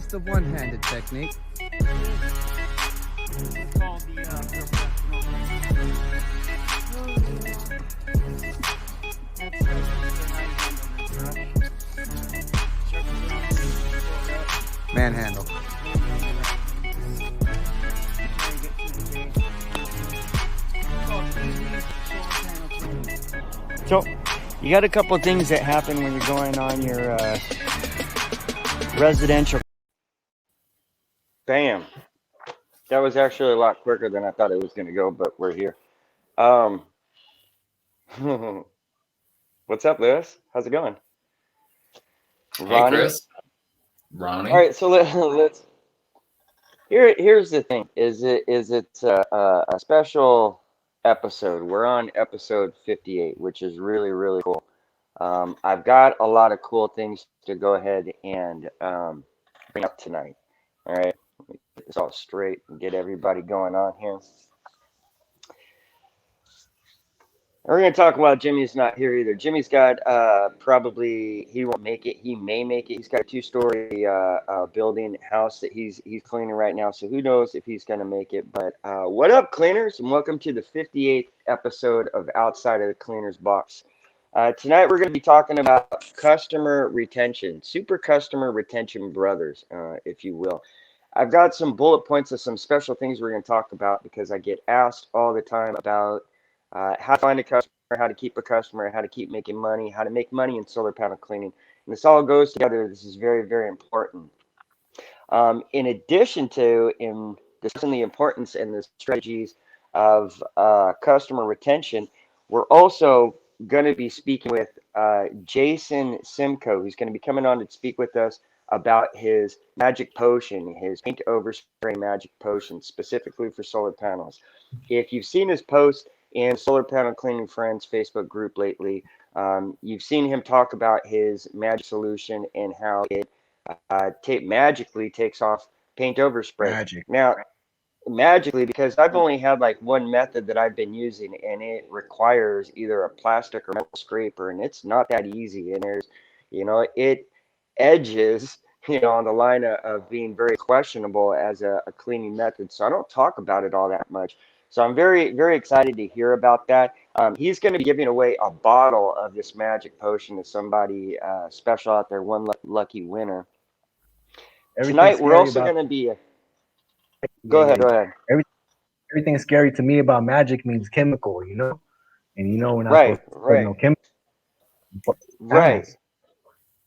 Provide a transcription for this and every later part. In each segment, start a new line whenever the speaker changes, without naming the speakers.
It's the one-handed technique.
It's called the
Manhandle.
So, you got a couple of things that happen when you're going on your residential. Bam. That was actually a lot quicker than I thought it was going to go, but we're here. Um, what's up, Lewis? How's it going?
Hey,
Ronnie?
Chris.
All
Ronnie.
right, so let's. Here's the thing: it's a special episode. We're on episode 58, which is really cool. I've got a lot of cool things to go ahead and bring up tonight. All right, let me get this all straight and get everybody going on here. We're going to talk about Jimmy's not here either. Jimmy's got probably he won't make it. He may make it. He's got a two-story building house that he's cleaning right now. So who knows if he's going to make it? But what up, cleaners? And welcome to the 58th episode of Outside of the Cleaner's Box. Tonight we're going to be talking about customer retention, super customer retention brothers, if you will. I've got some bullet points of some special things we're going to talk about because I get asked all the time about how to find a customer, how to keep a customer, how to keep making money, how to make money in solar panel cleaning. And this all goes together. This is very important. In addition to in discussing the importance and the strategies of customer retention, we're also going to be speaking with Jason Cimco, who's going to be coming on to speak with us about his magic potion, his paint overspray magic potion, specifically for solar panels. If you've seen his post in Solar Panel Cleaning Friends Facebook group lately, you've seen him talk about his magic solution and how it magically takes off paint overspray.
Magic.
Now, magically, because I've only had like one method that I've been using, and it requires either a plastic or metal scraper, and it's not that easy. And there's, it edges, on the line of being very questionable as a cleaning method. So I don't talk about it all that much. So I'm very excited to hear about that. He's going to be giving away a bottle of this magic potion to somebody special out there, one lucky winner. Tonight, we're also going to be. Go ahead.
Everything scary to me about magic means chemical, and we're not
Right.
no chemical.
Right.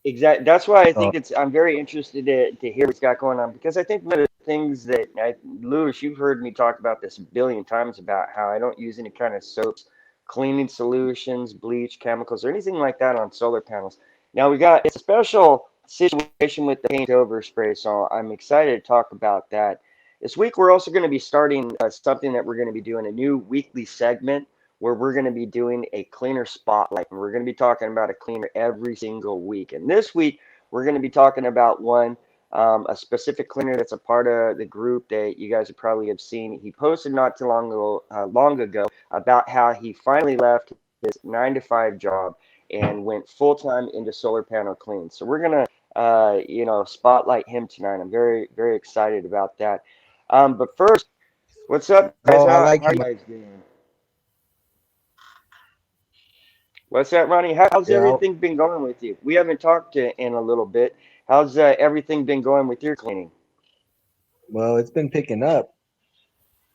Exactly. That's why I think I'm very interested to hear what's got going on, because I think one of the things that Lewis, you've heard me talk about this a billion times about how I don't use any kind of soaps, cleaning solutions, bleach, chemicals, or anything like that on solar panels. Now it's a special situation with the paint overspray, so I'm excited to talk about that. This week we're also going to be starting something that we're going to be doing, a new weekly segment where we're going to be doing a cleaner spotlight, and we're going to be talking about a cleaner every single week. And this week, we're going to be talking about a specific cleaner that's a part of the group that you guys probably have seen. He posted not too long ago about how he finally left his 9-to-5 job and went full-time into solar panel cleaning. So we're going to, spotlight him tonight. I'm very excited about that. But first, what's up, guys? How you guys doing? What's that, Ronnie? How's everything been going with you? We haven't talked in a little bit. How's everything been going with your cleaning?
Well, it's been picking up.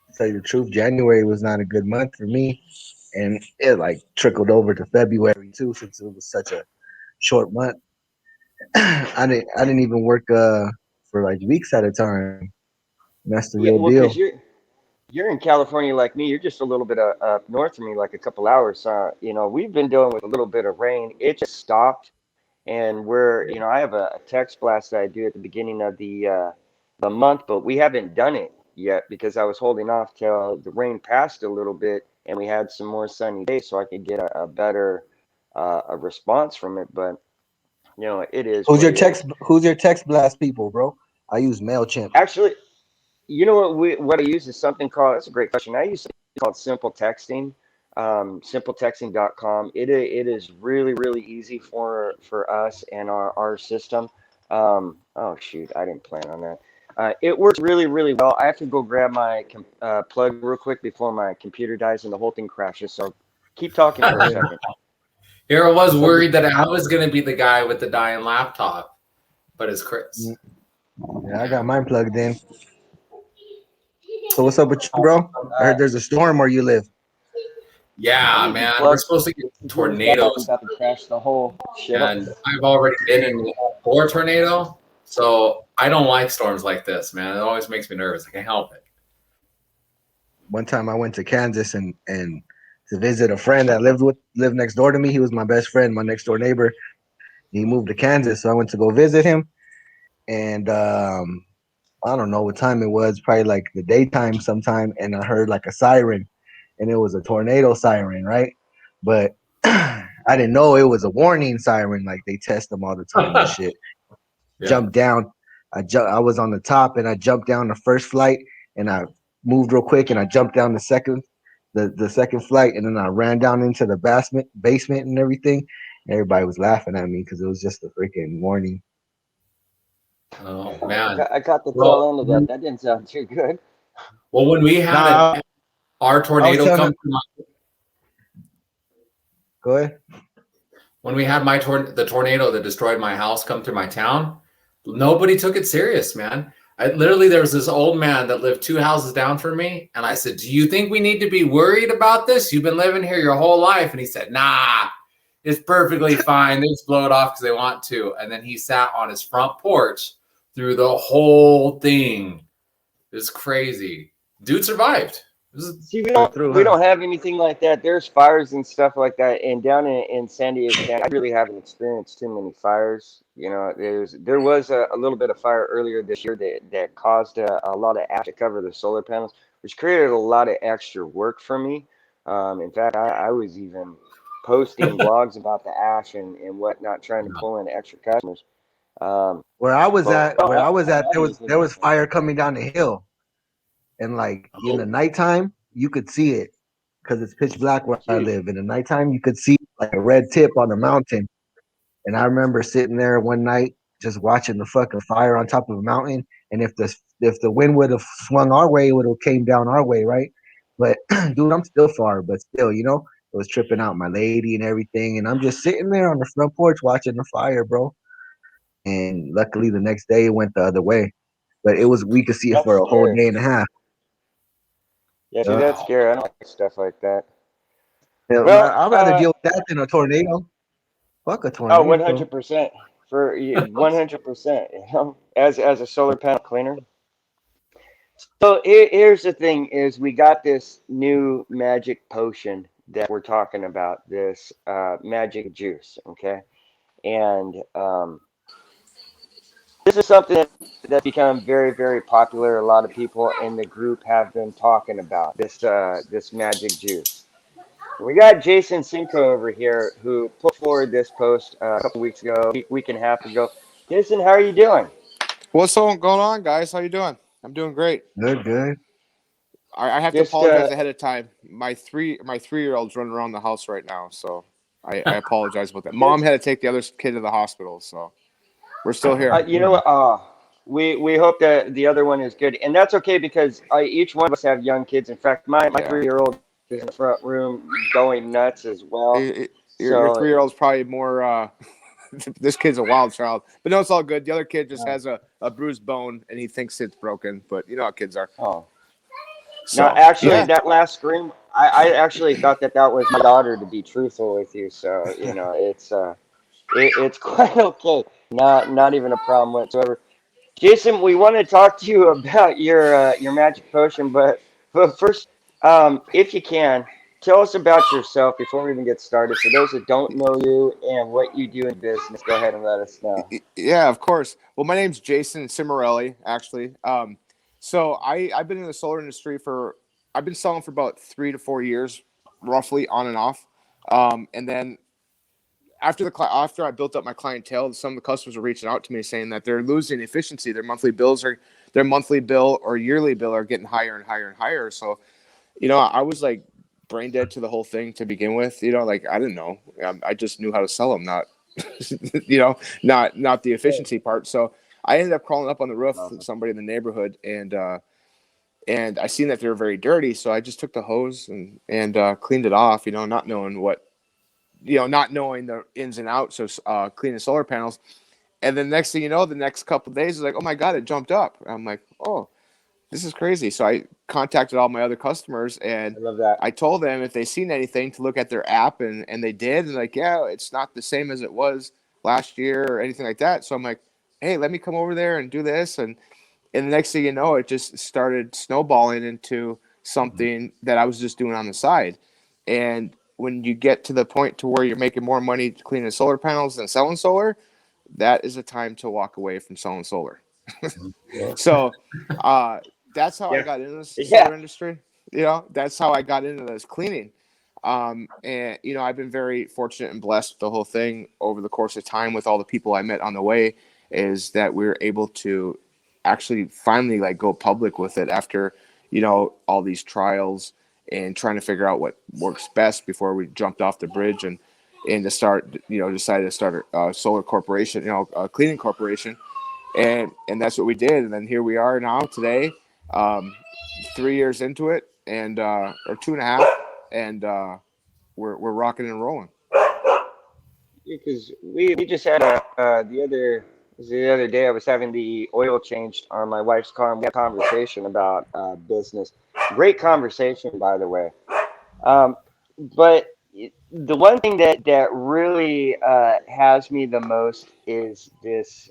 To tell you the truth, January was not a good month for me, and it trickled over to February too, since it was such a short month. I didn't even work for weeks at a time. And that's the real deal.
Because you're in California like me. You're just a little bit up north of me, like a couple hours. We've been dealing with a little bit of rain. It just stopped, and I have a text blast that I do at the beginning of the month, but we haven't done it yet because I was holding off till the rain passed a little bit and we had some more sunny days, so I could get a better a response from it. But it is.
Who's your text blast people, bro? I use MailChimp.
Actually. You know what I use is something called, that's a great question. I use something called Simple Texting, simpletexting.com. It is really easy for us and our system. Oh shoot, I didn't plan on that. It works really, really well. I have to go grab my plug real quick before my computer dies and the whole thing crashes. So keep talking for a second.
Here I was
So,
worried that I was going to be the guy with the dying laptop, but it's Chris.
yeah, I got mine plugged in. So what's up with you, bro? I heard there's a storm where you live.
Yeah, man, we're supposed to get tornadoes,
About to crash the whole shit.
and I've already been in 4 tornado, so I don't like storms like this, man. It always makes me nervous. I can't help it.
One time I went to Kansas and to visit a friend that lived next door to me. He was my best friend, my next door neighbor. He moved to Kansas, so I went to go visit him. And I don't know what time it was, probably like the daytime sometime, and I heard like a siren, and it was a tornado siren, right? But I didn't know it was a warning siren, like they test them all the time and shit.
Yeah.
Jumped down. I was on the top, and I jumped down the first flight, and I moved real quick, and I jumped down the second flight, and then I ran down into the basement and everything. Everybody was laughing at me because it was just a freaking warning.
Oh man.
I caught the tail end of that. That didn't sound too good.
Well, when we had our tornado come through
Go ahead.
when we had the tornado that destroyed my house come through my town, nobody took it serious, man. There was this old man that lived 2 houses down from me, and I said, "Do you think we need to be worried about this? You've been living here your whole life." And he said, "Nah, it's perfectly fine. They just blow it off because they want to." And then he sat on his front porch through the whole thing. It was crazy. Dude survived.
See, we don't have anything like that. There's fires and stuff like that, and down in San Diego County, I really haven't experienced too many fires. You know, there was a little bit of fire earlier this year that caused a lot of ash to cover the solar panels, which created a lot of extra work for me. In fact, I was even posting blogs about the ash and whatnot, trying to pull in extra customers.
Where I was at, there was fire coming down the hill, and like in the nighttime you could see it because it's pitch black where I live. In the nighttime you could see like a red tip on the mountain, and I remember sitting there one night just watching the fucking fire on top of a mountain. And if the wind would have swung our way, it would have came down our way, right? But dude, I'm still far, but still, it was tripping out my lady and everything, and I'm just sitting there on the front porch watching the fire, bro. And luckily the next day it went the other way, but we could see it for a whole day and a half.
Yeah, see, that's scary. I don't like stuff like that.
Yeah, well, I'd rather deal with that than a tornado. Fuck a tornado.
Oh, 100%. For 100%, as a solar panel cleaner. So here's the thing: is we got this new magic potion that we're talking about, this magic juice, okay? And this is something that's become very, very popular. A lot of people in the group have been talking about this magic juice. We got Jason Cimco over here who put forward this post a couple weeks ago, week and a half ago. Jason, how are you doing?
What's going on, guys? How you doing? I'm doing great.
Good.
I have to apologize ahead of time. My 3-year-old's running around the house right now, so I apologize about that. Mom had to take the other kid to the hospital, so we're still here.
You know what? We hope that the other one is good, and that's okay because each one of us have young kids. In fact, my 3-year-old is in the front room going nuts as well.
Your 3-year-old's probably more. This kid's a wild child, but no, it's all good. The other kid just has a bruised bone, and he thinks it's broken. But you know how kids are.
Oh. So, now, actually, that last scream, I actually thought that was my daughter. To be truthful with you, so it's quite okay. Not even a problem whatsoever. Jason, we want to talk to you about your magic potion, but first, if you can, tell us about yourself before we even get started. For those that don't know you and what you do in business, go ahead and let us know.
Yeah, of course. Well, my name's Jason Cimco, actually. So I've been in the solar industry I've been selling for about 3 to 4 years, roughly on and off. And then after I built up my clientele, some of the customers were reaching out to me saying that they're losing efficiency. Their monthly bill or yearly bill are getting higher and higher and higher. So, I was like brain dead to the whole thing to begin with. Like I didn't know. I just knew how to sell them, not the efficiency part. So I ended up crawling up on the roof with somebody in the neighborhood, and I seen that they were very dirty. So I just took the hose and cleaned it off, not knowing not knowing the ins and outs of cleaning solar panels. And then next thing you know, the next couple of days, it's like, oh my God, it jumped up. I'm like, oh, this is crazy. So I contacted all my other customers, and
I love that.
I told them if they seen anything to look at their app, and they did. And like, yeah, it's not the same as it was last year or anything like that. So I'm like, hey, let me come over there and do this. And the next thing you know, it just started snowballing into something that I was just doing on the side. And when you get to the point to where you're making more money cleaning solar panels than selling solar, that is a time to walk away from selling solar. So that's how I got into the solar industry. That's how I got into this cleaning. And I've been very fortunate and blessed with the whole thing over the course of time with all the people I met on the way, is that we were able to actually finally like go public with it after, all these trials and trying to figure out what works best before we jumped off the bridge and to start, decided to start a solar corporation, a cleaning corporation. And that's what we did. And then here we are now today, 3 years into it, and or 2.5, and we're rocking and rolling.
Because we just had the other day I was having the oil changed on my wife's car, and we had a conversation about business. Great conversation, by the way. But the one thing that really has me the most is this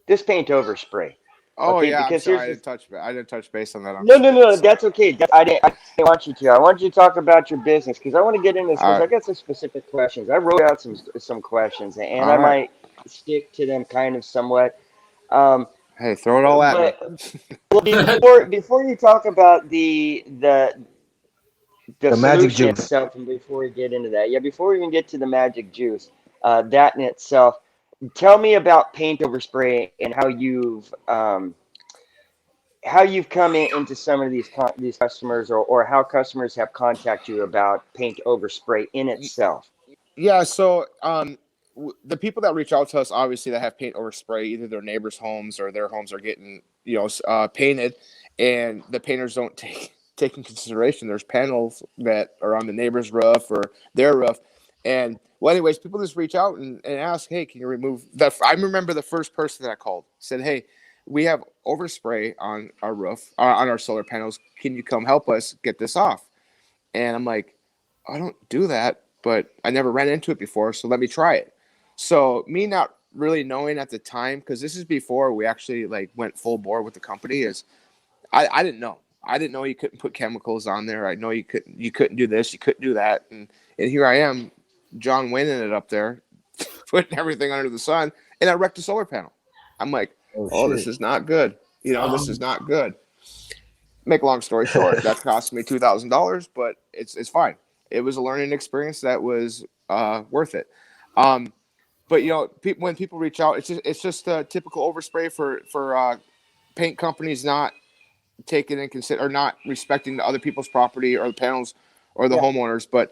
this paint overspray.
Oh
Okay,
yeah, I'm
because
sorry,
here's
I didn't touch base on that.
no, that's okay. I didn't want you to. I want you to talk about your business because I want to get into this
All
because I
right.
got some specific questions. I wrote out some questions, and I
All right.
might stick to them kind of somewhat. Um,
Hey, throw it all at me.
well, before you talk about the
magic
solution
juice.
itself, and before we get into that, before we even get to the magic juice, that in itself, tell me about paint overspray and how you've come into some of these customers, or how customers have contacted you about paint overspray in itself.
Yeah, so the people that reach out to us, obviously, that have paint overspray, either their neighbors' homes or their homes are getting painted, and the painters don't take in consideration there's panels that are on the neighbor's roof or their roof. And well, anyways, people just reach out and ask, hey, can you remove that? I remember the first person that I called said, hey, we have overspray on our roof, on our solar panels. Can you come help us get this off? And I'm like, I don't do that, but I never ran into it before, so let me try it. So me not really knowing at the time, because this is before we actually like went full bore with the company, is I didn't know. I didn't know you couldn't put chemicals on there. I know you couldn't do this, you couldn't do that. And here I am, John winning it up there, putting everything under the sun, and I wrecked a solar panel. I'm like, oh this is not good. This is not good. Make a long story short, that cost me $2,000, but it's fine. It was a learning experience that was worth it. But when people reach out, it's just a typical overspray for paint companies not taking in consider or not respecting the other people's property or the panels or the homeowners. But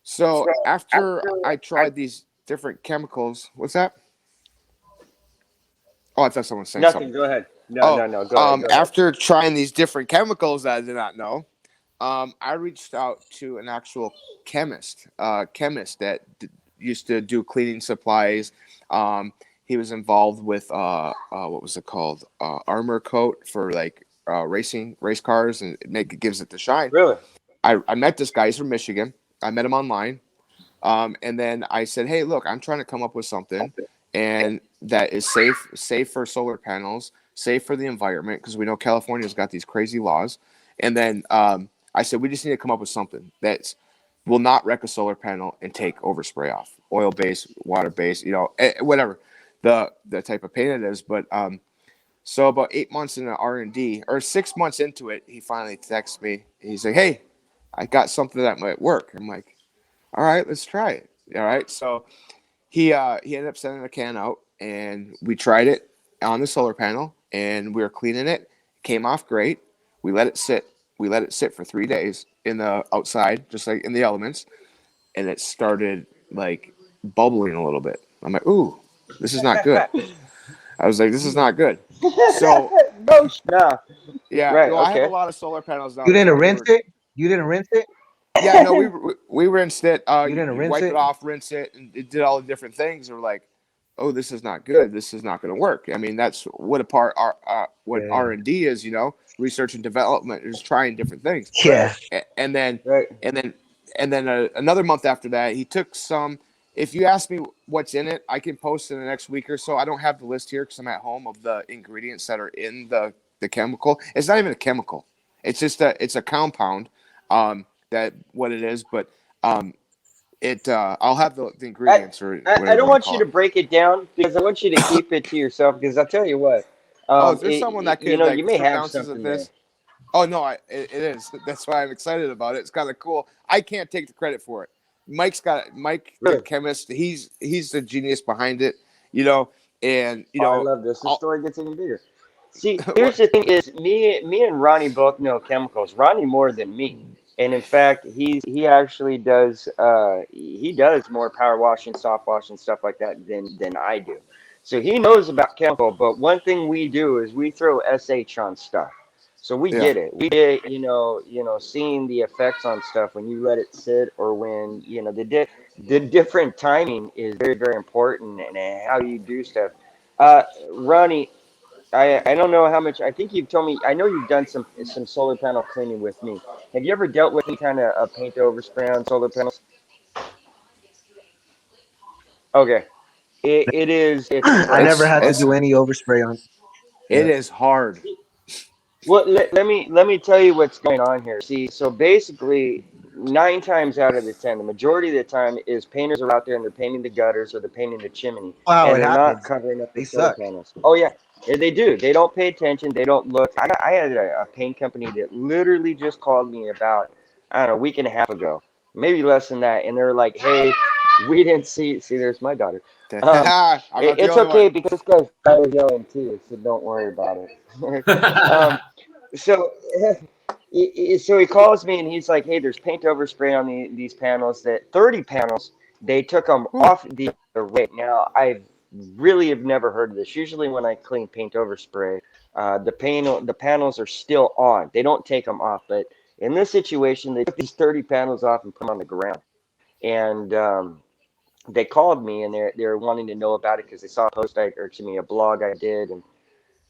so after I tried these different chemicals, what's that? Oh, I thought someone was saying
Nothing.
something.
Go ahead. No. Go ahead.
After trying these different chemicals that I did not know, I reached out to an actual chemist that used to do cleaning supplies. He was involved with what was it called? Armor coat for like race cars, and it gives it the shine.
Really?
I met this guy. He's from Michigan. I met him online. And then I said, hey, look, I'm trying to come up with something and that is safe for solar panels, safe for the environment, because we know California's got these crazy laws. And then I said, we just need to come up with something that will not wreck a solar panel and take overspray off, oil-based, water-based, whatever the type of paint it is. But so about 8 months into R&D, or 6 months into it, he finally texts me. He's like, hey, I got something that might work. I'm like, all right, let's try it. All right. So he ended up sending a can out, and we tried it on the solar panel, and we were cleaning it. It came off great. We let it sit. We let it sit for 3 days in the outside, just like in the elements, and it started like bubbling a little bit. I'm like, ooh, this is not good. I was like, this is not good. So
no.
yeah,
Right.
well, I have a
Okay.
lot of solar panels now.
You
That's
didn't
why we
rinse
were.
it? You didn't rinse it?
Yeah, no, we rinsed it.
You didn't
You
rinse
wipe it
it?
off, rinse it, and it did all the different things. We're like, oh, this is not good. This is not going to work. I mean, that's what what
Yeah.
R&D is. Research and development is trying different things.
Yeah.
And then
Right.
another month after that, he took some. If you ask me what's in it, I can post in the next week or so. I don't have the list here because I'm at home of the ingredients that are in the chemical. It's not even a chemical. It's just it's a compound. That what it is, but I'll have the
I,
ingredients or
I
whatever you
don't
want to
want you
call
to
it.
break it down because I want you to keep it to yourself because I'll tell you what,
Oh, is there someone that
you
could
know, you
like
may
strip
have
ounces of
something there.
this? Oh no, it is. That's why I'm excited about it. It's kind of cool. I can't take the credit for it. Mike, the
Really?
chemist. He's the genius behind it. You know, and
Oh, I love this. The
I'll,
story gets even bigger. See, here's
what?
the thing: is me and Ronnie both know chemicals. Ronnie more than me, and in fact, he actually does he does more power washing, soft washing, stuff like that than I do. So he knows about chemical. But one thing we do is we throw SH on stuff. So we
Yeah.
get it. We get seeing the effects on stuff when you let it sit or when the different timing is very very important and how you do stuff. Ronnie, I don't know how much. I think you've told me. I know you've done some solar panel cleaning with me. Have you ever dealt with any kind of paint overspray on solar panels? Okay, it is. It's
I never
crap.
It's
had to
Okay.
it's
do any overspray on.
it
Yeah.
is hard.
Well, let me tell you what's going on here. See, so basically, 9 times out of the 10, the majority of the time is painters are out there and they're painting the gutters or they're painting the chimney,
Wow,
and
it
they're not
happens.
covering up the
They
solar
suck.
panels. Oh yeah, yeah, they do. They don't pay attention. They don't look. I had a paint company that literally just called me about I don't know a week and a half ago, maybe less than that, and they're like, "Hey, we didn't see." See, there's my daughter.
I'm not the
It's
only
okay
one.
because this guy's kind of yelling too, so don't worry about it. um, so, so he calls me and he's like, "Hey, there's paint overspray on these panels. That 30 panels, they took them
Whew.
off the rate." Now, I really have never heard of this. Usually, when I clean paint overspray, the panels are still on. They don't take them off. But in this situation, they took these 30 panels off and put them on the ground. And they called me and they're wanting to know about it because they saw a post or to me a blog I did and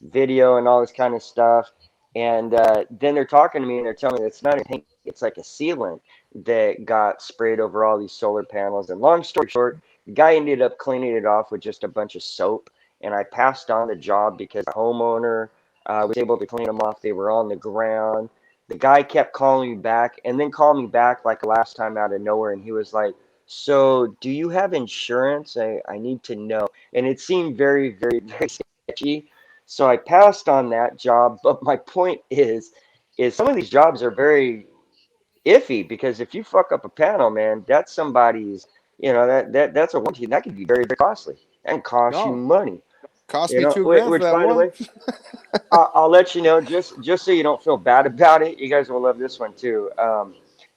video and all this kind of stuff. And then they're talking to me and they're telling me it's not a paint, it's like a sealant that got sprayed over all these solar panels. And long story short, the guy ended up cleaning it off with just a bunch of soap. And I passed on the job because the homeowner was able to clean them off. They were on the ground. The guy kept calling me back and then called me back like last time out of nowhere. And he was like, "So, do you have insurance? I need to know." And it seemed very, very, very sketchy. So I passed on that job. But my point is some of these jobs are very iffy because if you fuck up a panel, man, that's somebody's, that's a warranty. That could be very, very costly and cost you
No,
money.
cost me $2,000 for
Which
that
by the
one.
way, I'll let you know just so you don't feel bad about it. You guys will love this one too.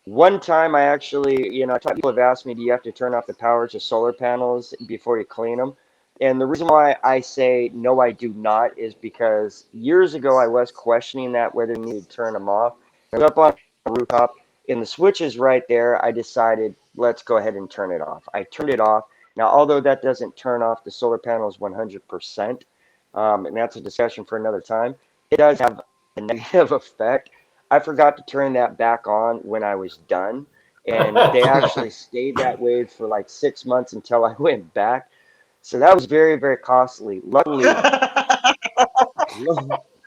One time I actually, people have asked me, do you have to turn off the power to solar panels before you clean them? And the reason why I say no, I do not, is because years ago I was questioning that whether you need to turn them off. I was up on a rooftop, and the switch is right there. I decided let's go ahead and turn it off. I turned it off. Now, although that doesn't turn off the solar panels 100%, and that's a discussion for another time, it does have a negative effect. I forgot to turn that back on when I was done, and they actually stayed that way for like 6 months until I went back. So that was very, very costly. Luckily,
Damn,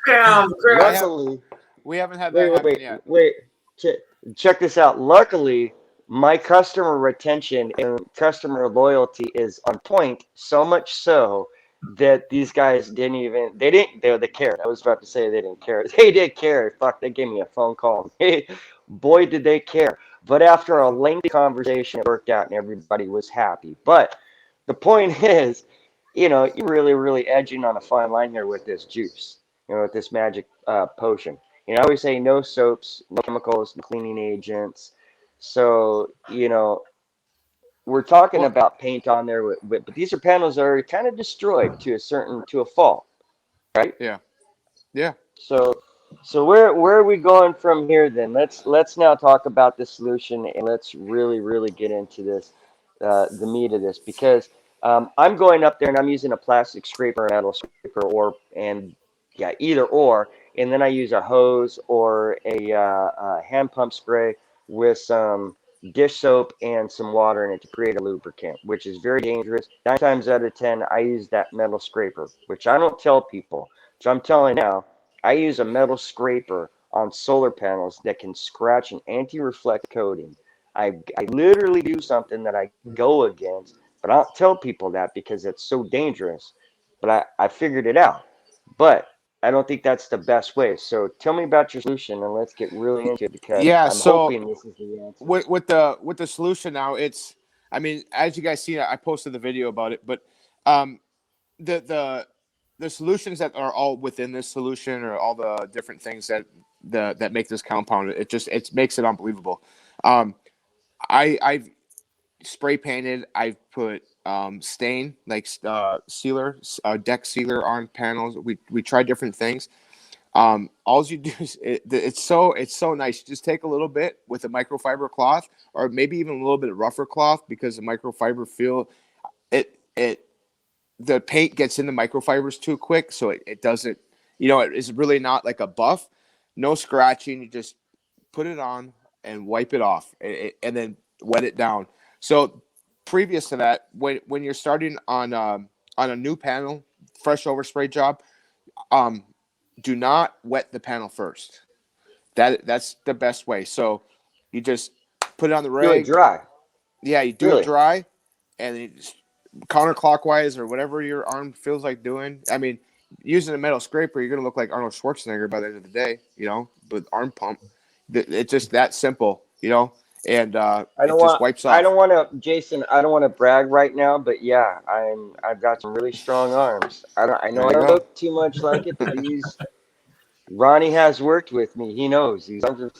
I
Chris.
have
luckily,
we haven't had
wait,
that
wait,
happen
wait,
yet.
wait. Check this out. Luckily, my customer retention and customer loyalty is on point, so much so that these guys they cared. I was about to say they didn't care. They did care. Fuck, they gave me a phone call. Hey, boy, did they care. But after a lengthy conversation, it worked out and everybody was happy. But the point is, you're really, really edging on a fine line here with this juice, with this magic potion. I always say no soaps, no chemicals, no cleaning agents. So, we're talking
Well,
about paint on there, but these are panels that are kind of destroyed to a fault, right?
yeah, yeah.
So, so where are we going from here then? Let's now talk about the solution and let's really get into this, the meat of this, because I'm going up there and I'm using a plastic scraper, metal scraper, or and yeah, either or, and then I use a hose or a hand pump spray with some dish soap and some water in it to create a lubricant, which is very dangerous. 9 times out of 10, I use that metal scraper, which I don't tell people. So I'm telling now. I use a metal scraper on solar panels that can scratch an anti-reflect coating. I literally do something that I go against, but I don't tell people that because it's so dangerous. But I figured it out. But I don't think that's the best way. So tell me about your solution and let's get really into it because
Yeah.
I'm
So
hoping this is the answer.
with the solution now, it's. I mean, as you guys see, I posted the video about it, but um, the the the solutions that are all within this solution or all the different things that make this compound, it makes it unbelievable. Um, I've spray painted. I've put stain like sealer, deck sealer on panels. We tried different things. All you do is it's so nice. You just take a little bit with a microfiber cloth, or maybe even a little bit of rougher cloth, because the microfiber feel it the paint gets in the microfibers too quick, so it doesn't. It's really not like a buff. No scratching. You just put it on and wipe it off, and then wet it down. So previous to that, when you're starting on a new panel, fresh overspray job, um, do not wet the panel first. That's the best way. So you just put it on the
Do it
rag.
dry.
Yeah, you do it
Really?
dry, and then you just counterclockwise or whatever your arm feels like doing. I mean, using a metal scraper, you're gonna look like Arnold Schwarzenegger by the end of the day, with arm pump. It's just that simple, and
I
it
don't
just
want
wipes
I
off.
don't want to Jason, I don't want to brag right now, but yeah, I've got some really strong arms. I know
There
I
you
don't
go.
look too much like it, but these Ronnie has worked with me. He knows these arms are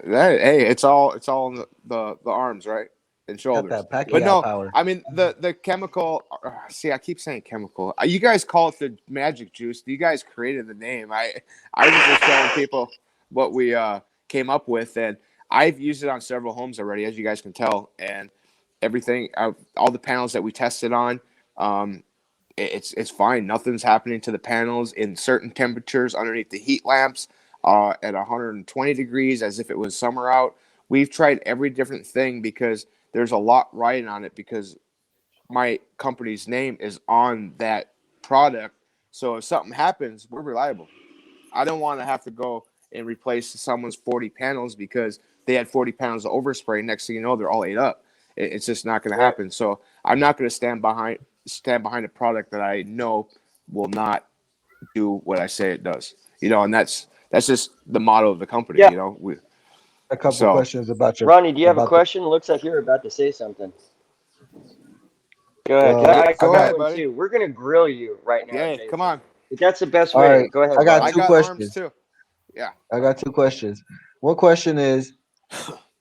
Hey, it's all in the arms, right, and
Got
shoulders.
that
But
Pacquiao
no,
power.
I mean the chemical. See, I keep saying chemical. You guys call it the magic juice. You guys created the name. I was just showing people what we came up with, and I've used it on several homes already, as you guys can tell, and everything. All the panels that we tested on. Um, it's fine. Nothing's happening to the panels in certain temperatures underneath the heat lamps, at 120 degrees, as if it was summer out. We've tried every different thing because there's a lot riding on it, because my company's name is on that product. So if something happens, we're reliable. I don't want to have to go and replace someone's 40 panels because they had 40 panels of overspray. Next thing you know, they're all ate up. It's just not going to
right.
happen. So I'm not going to stand behind a product that I know will not do what I say it does. And that's just the motto of the company.
Yeah,
A couple
So
questions about your
Ronnie, do you have a
about the
question? Looks like you're about to say something. Go ahead. 'Cause
well,
I
I
go
got
got
ahead,
one
buddy.
too. We're gonna grill you right now,
Yeah, come
Jason.
on.
But that's the best
all
way.
right.
Go ahead,
I got
I
Ronnie.
two
got arms
questions.
too. Yeah.
I got two questions. One question is,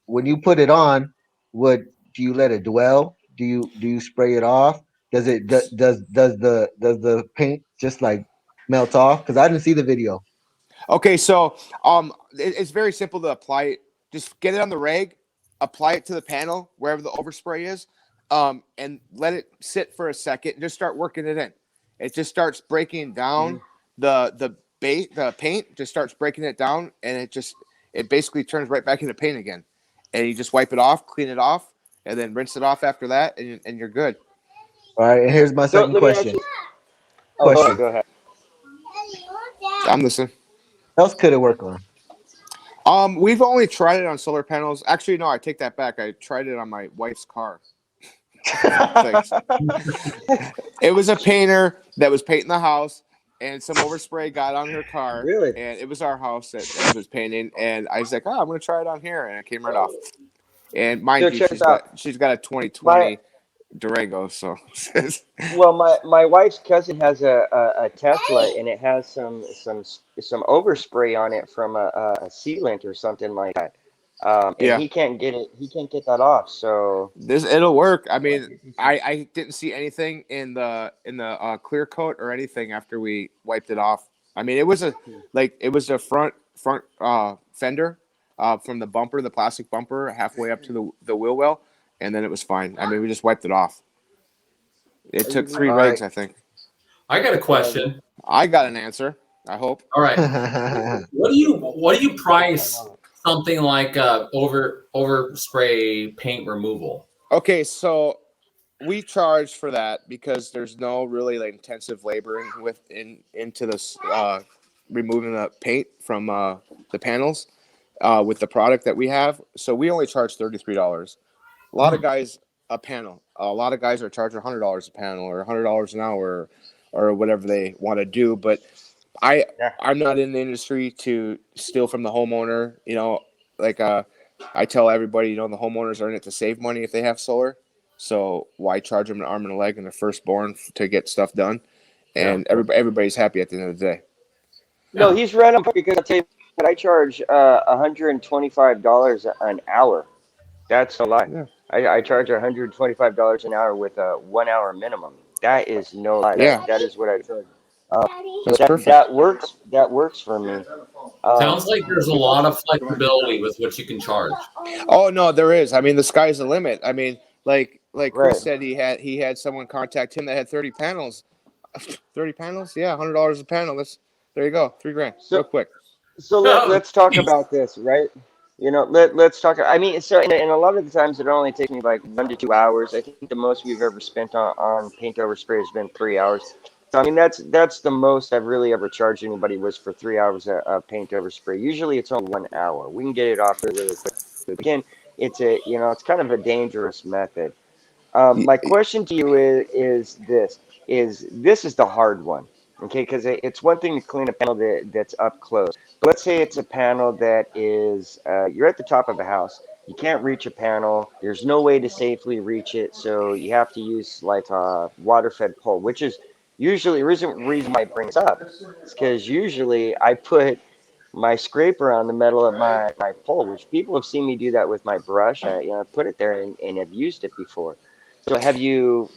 when you put it on, would do you let it dwell? Do you spray it off? Does it does the paint just like melt off? Because I didn't see the video.
Okay, so it's very simple to apply it. Just get it on the rag, apply it to the panel wherever the overspray is, and let it sit for a second. And just start working it in. It just starts breaking down
Mhm.
the paint. Just starts breaking it down, and it basically turns right back into paint again. And you just wipe it off, clean it off, and then rinse it off after that, and you're good.
All right, and here's my
So
second
let me ask
question.
you. Oh, go ahead.
Question.
Go ahead.
I'm listening.
What else could it work on?
We've only tried it on solar panels. Actually, no, I take that back. I tried it on my wife's car. Thanks. It was a painter that was painting the house, and some overspray got on her car,
Really?
and it was our house that was painting. And I was like, "Oh, I'm gonna try it on here," and it came right off. And mind
So
you,
check
she's
this out.
got a
My
2020 Durango, so
my wife's cousin has a Tesla and it has some overspray on it from a sealant or something like that. And he can't get it. He can't get that off. So
It'll work. I mean, I didn't see anything in the clear coat or anything after we wiped it off. I mean, it was a front fender from the bumper, the plastic bumper, halfway up to the wheel well, and then it was fine. I mean, we just wiped it off. It took 3
All
rigs,
right.
I think.
I got a question.
I got an answer. I hope.
All right. What do you price something like overspray paint removal?
Okay, so we charge for that because there's no really like intensive laboring into this removing the paint from the panels with the product that we have. So we only charge $33. A lot of guys a panel. A lot of guys are charging $100 a panel or $100 an hour or whatever they want to do. But I'm not in the industry to steal from the homeowner. You know, like I tell everybody, you know, the homeowners are in it to save money if they have solar. So why charge them an arm and a leg and a firstborn to get stuff done? And everybody's happy at the end of the day.
No, he's right on point because I'll tell you what, I charge $125 an hour. That's a lie.
Yeah.
I charge $125 an hour with a 1 hour minimum. That is no lie.
Yeah.
That is what I charge.
That's perfect.
That works. That works for me.
Sounds like there's a lot of flexibility with what you can charge.
Oh no, there is. I mean, the sky's the limit. I mean, like Chris
Right.
said, he had someone contact him that had 30 panels. 30 panels? Yeah, $100 a panel. There you go, $3,000, real quick.
So let's talk about this, right? You know, let's talk. I mean, so and a lot of the times it only takes me like 1 to 2 hours. I think the most we've ever spent on paint over spray has been 3 hours. So I mean, that's the most I've really ever charged anybody was for 3 hours of paint over spray. Usually it's only 1 hour. We can get it off really quick. Again, it's kind of a dangerous method. My question to you is this is the hard one, okay? Because it's one thing to clean a panel that's up close. But let's say it's a panel that is you're at the top of a house. You can't reach a panel. There's no way to safely reach it, so you have to use like a water-fed pole, which is usually the reason why I bring this up is because usually I put my scraper on the metal of my pole, which people have seen me do that with my brush. I put it there and have used it before. So have you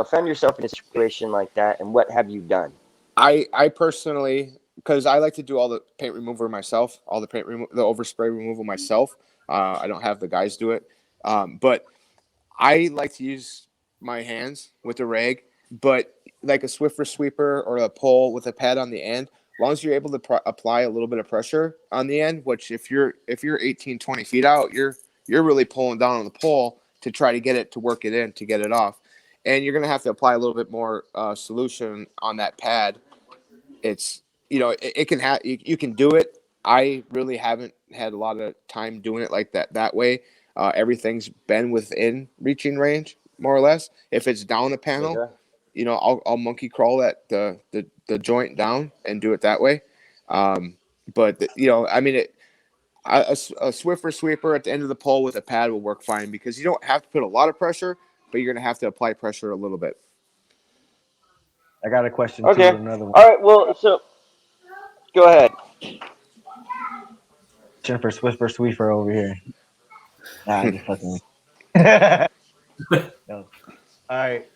found yourself in a situation like that, and what have you done?
I personally, because I like to do all the paint remover myself, the overspray removal myself. I don't have the guys do it, but I like to use my hands with the rag. But like a Swiffer sweeper or a pole with a pad on the end, as long as you're able to apply a little bit of pressure on the end, which if you're 18, 20 feet out, you're really pulling down on the pole to try to get it to work it in to get it off. And you're going to have to apply a little bit more solution on that pad. It's, it can have, you can do it. I really haven't had a lot of time doing it like that way. Everything's been within reaching range, more or less. If it's down a panel,
Okay.
I'll monkey crawl the joint down and do it that way. But I mean, a Swiffer sweeper at the end of the pole with a pad will work fine because you don't have to put a lot of pressure, but you're going to have to apply pressure a little bit.
I got a question
Okay.
too. Another one.
All right. Well, so go ahead.
For Swiffer Sweeper over here. Nah, I'm just fucking. No. All right.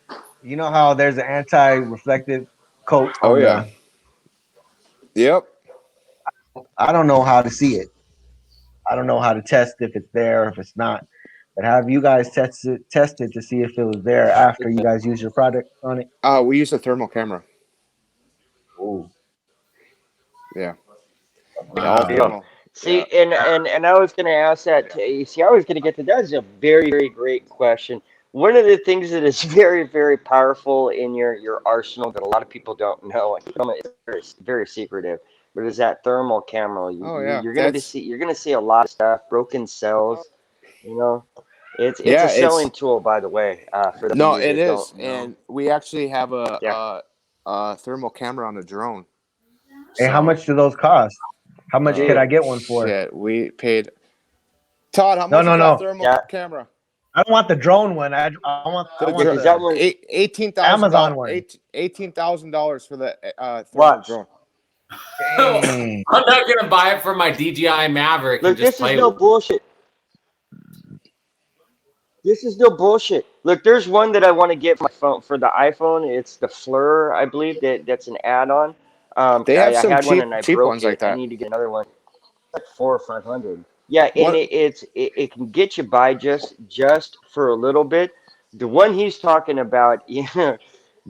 You know how there's an anti-reflective coat?
Oh yeah. Yep.
I don't know how to see it. I don't know how to test if it's there or if it's not. But have you guys tested to see if it was there after you guys use your product on it?
We use a thermal camera.
Ooh.
Yeah.
See, and I was going to ask that. See, I was going to get to that. Is a very, very great question. One of the things that is very, very powerful in your arsenal that a lot of people don't know, and it's very, very secretive, but is that thermal camera. You're going to see a lot of stuff, broken cells. It's a selling tool, by the way. For the
it is, and we actually have a thermal camera on a drone.
Hey, how much do those cost? How much could I get one for?
Shit, we paid. Todd, how much is that thermal camera?
I don't want the drone one. I want
that one.
$18,000
Amazon one.
$18,000 for the thermal drone.
I'm not gonna buy it for my DJI Maverick.
Look, this is no bullshit. This is no bullshit. Look, there's one that I want to get for my phone for the iPhone. It's the Fleur, I believe that's an add-on.
They have
I
some
had one and I
cheap
broke
ones like
it. I
that.
need to get another one. Like 400 or 500. Yeah, and
What
it can get you by just for a little bit. The one he's talking about,